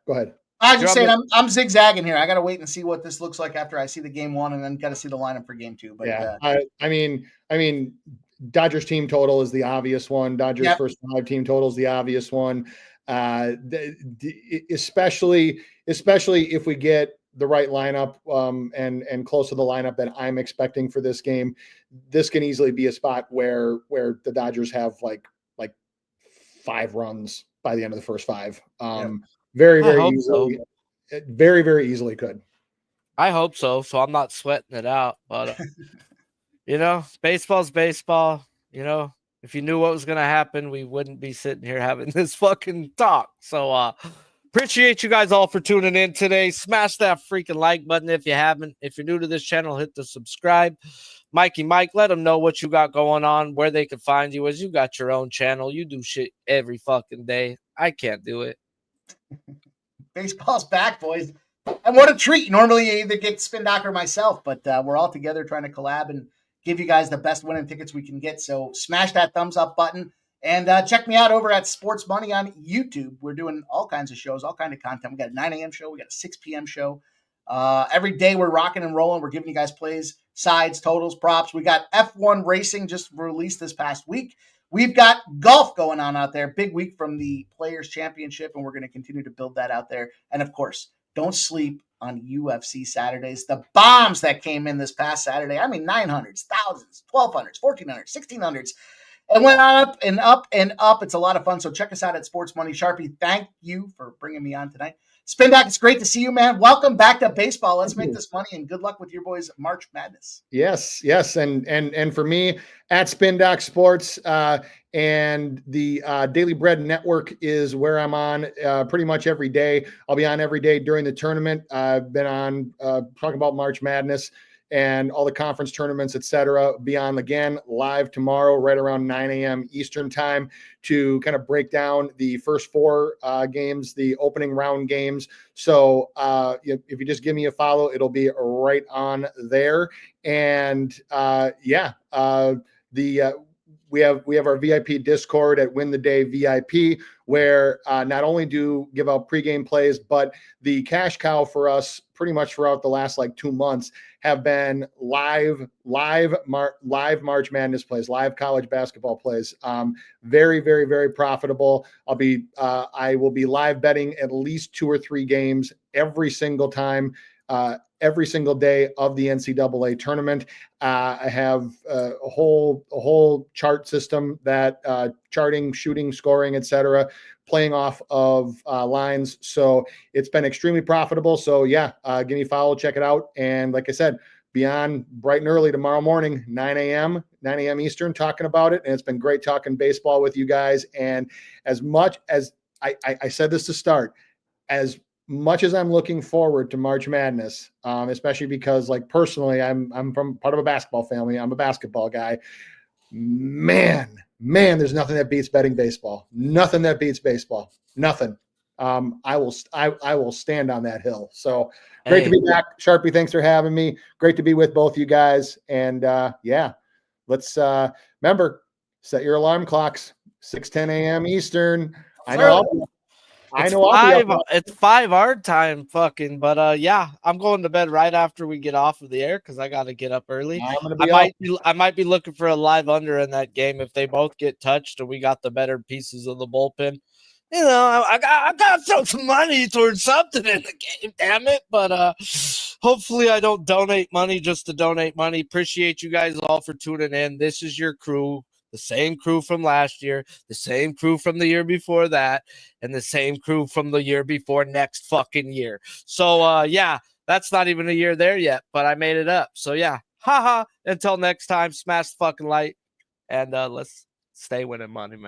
I was just saying, I'm zigzagging here. I got to wait and see what this looks like after I see the game 1, and then got to see the lineup for game 2. But yeah, I mean, Dodgers team total is the obvious one. Dodgers first 5 team total is the obvious one. Especially if we get the right lineup and close to the lineup that I'm expecting for this game, this can easily be a spot where the Dodgers have like 5 runs by the end of the first 5. Very easily. So. Very easily could. I hope so. So I'm not sweating it out. But, baseball's baseball. If you knew what was going to happen, we wouldn't be sitting here having this fucking talk. So appreciate you guys all for tuning in today. Smash that freaking like button if you haven't. If you're new to this channel, hit the subscribe. Mikey Mike, let them know what you got going on, where they can find you, as you got your own channel. You do shit every fucking day. I can't do it. Baseball's back, boys. And what a treat. Normally you either get SpinDoc or myself, but we're all together trying to collab and give you guys the best winning tickets we can get. So smash that thumbs up button and check me out over at Sports Money on YouTube. We're doing all kinds of shows, all kinds of content. We got a 9 a.m. show. We got a 6 p.m. show. Every day we're rocking and rolling. We're giving you guys plays, sides, totals, props. We got F1 racing just released this past week. We've got golf going on out there. Big week from the Players Championship, and we're going to continue to build that out there. And, of course, don't sleep on UFC Saturdays. The bombs that came in this past Saturday, 900s, 1000s, 1200s, 1400s, 1600s. It went up and up and up. It's a lot of fun. So check us out at Sports Money. Sharpie, thank you for bringing me on tonight. SpinDoc, it's great to see you, man. Welcome back to baseball. Let's make this money, and good luck with your boys' March Madness. Yes. And for me, at SpinDocSports, and the Daily Bread Network is where I'm on pretty much every day. I'll be on every day during the tournament. I've been on talking about March Madness and all the conference tournaments, etc. Be on again live tomorrow, right around 9 a.m. Eastern time, to kind of break down the first 4 games, the opening round games. So if you just give me a follow, it'll be right on there. And we have our VIP Discord at Win the Day VIP, where not only do give out pregame plays, but the cash cow for us pretty much throughout the last 2 months have been live March Madness plays, live college basketball plays. Very profitable. I will be live betting at least 2 or 3 games every single time. Every single day of the NCAA tournament. I have a whole chart system that charting, shooting, scoring, etc., playing off of lines. So it's been extremely profitable. So give me a follow, check it out. And like I said, be on bright and early tomorrow morning, 9 a.m. Eastern, talking about it. And it's been great talking baseball with you guys. And as much as I said this to start, as much as I'm looking forward to March Madness, especially because personally, I'm from part of a basketball family. I'm a basketball guy. Man, there's nothing that beats betting baseball. Nothing that beats baseball. Nothing. I will stand on that hill. So great to be back. Sharpie, thanks for having me. Great to be with both you guys. And let's remember, set your alarm clocks, 6:10 a.m. Eastern. It's 5 our time, fucking. But I'm going to bed right after we get off of the air because I got to get up early. I might be looking for a live under in that game if they both get touched and we got the better pieces of the bullpen. I got to throw some money towards something in the game, damn it. But Hopefully I don't donate money just to donate money. Appreciate you guys all for tuning in. This is your crew, the same crew from last year, the same crew from the year before that, and the same crew from the year before next fucking year. So, yeah, that's not even a year there yet, but I made it up. So, yeah, haha. Until next time, smash the fucking light, and let's stay winning money, man.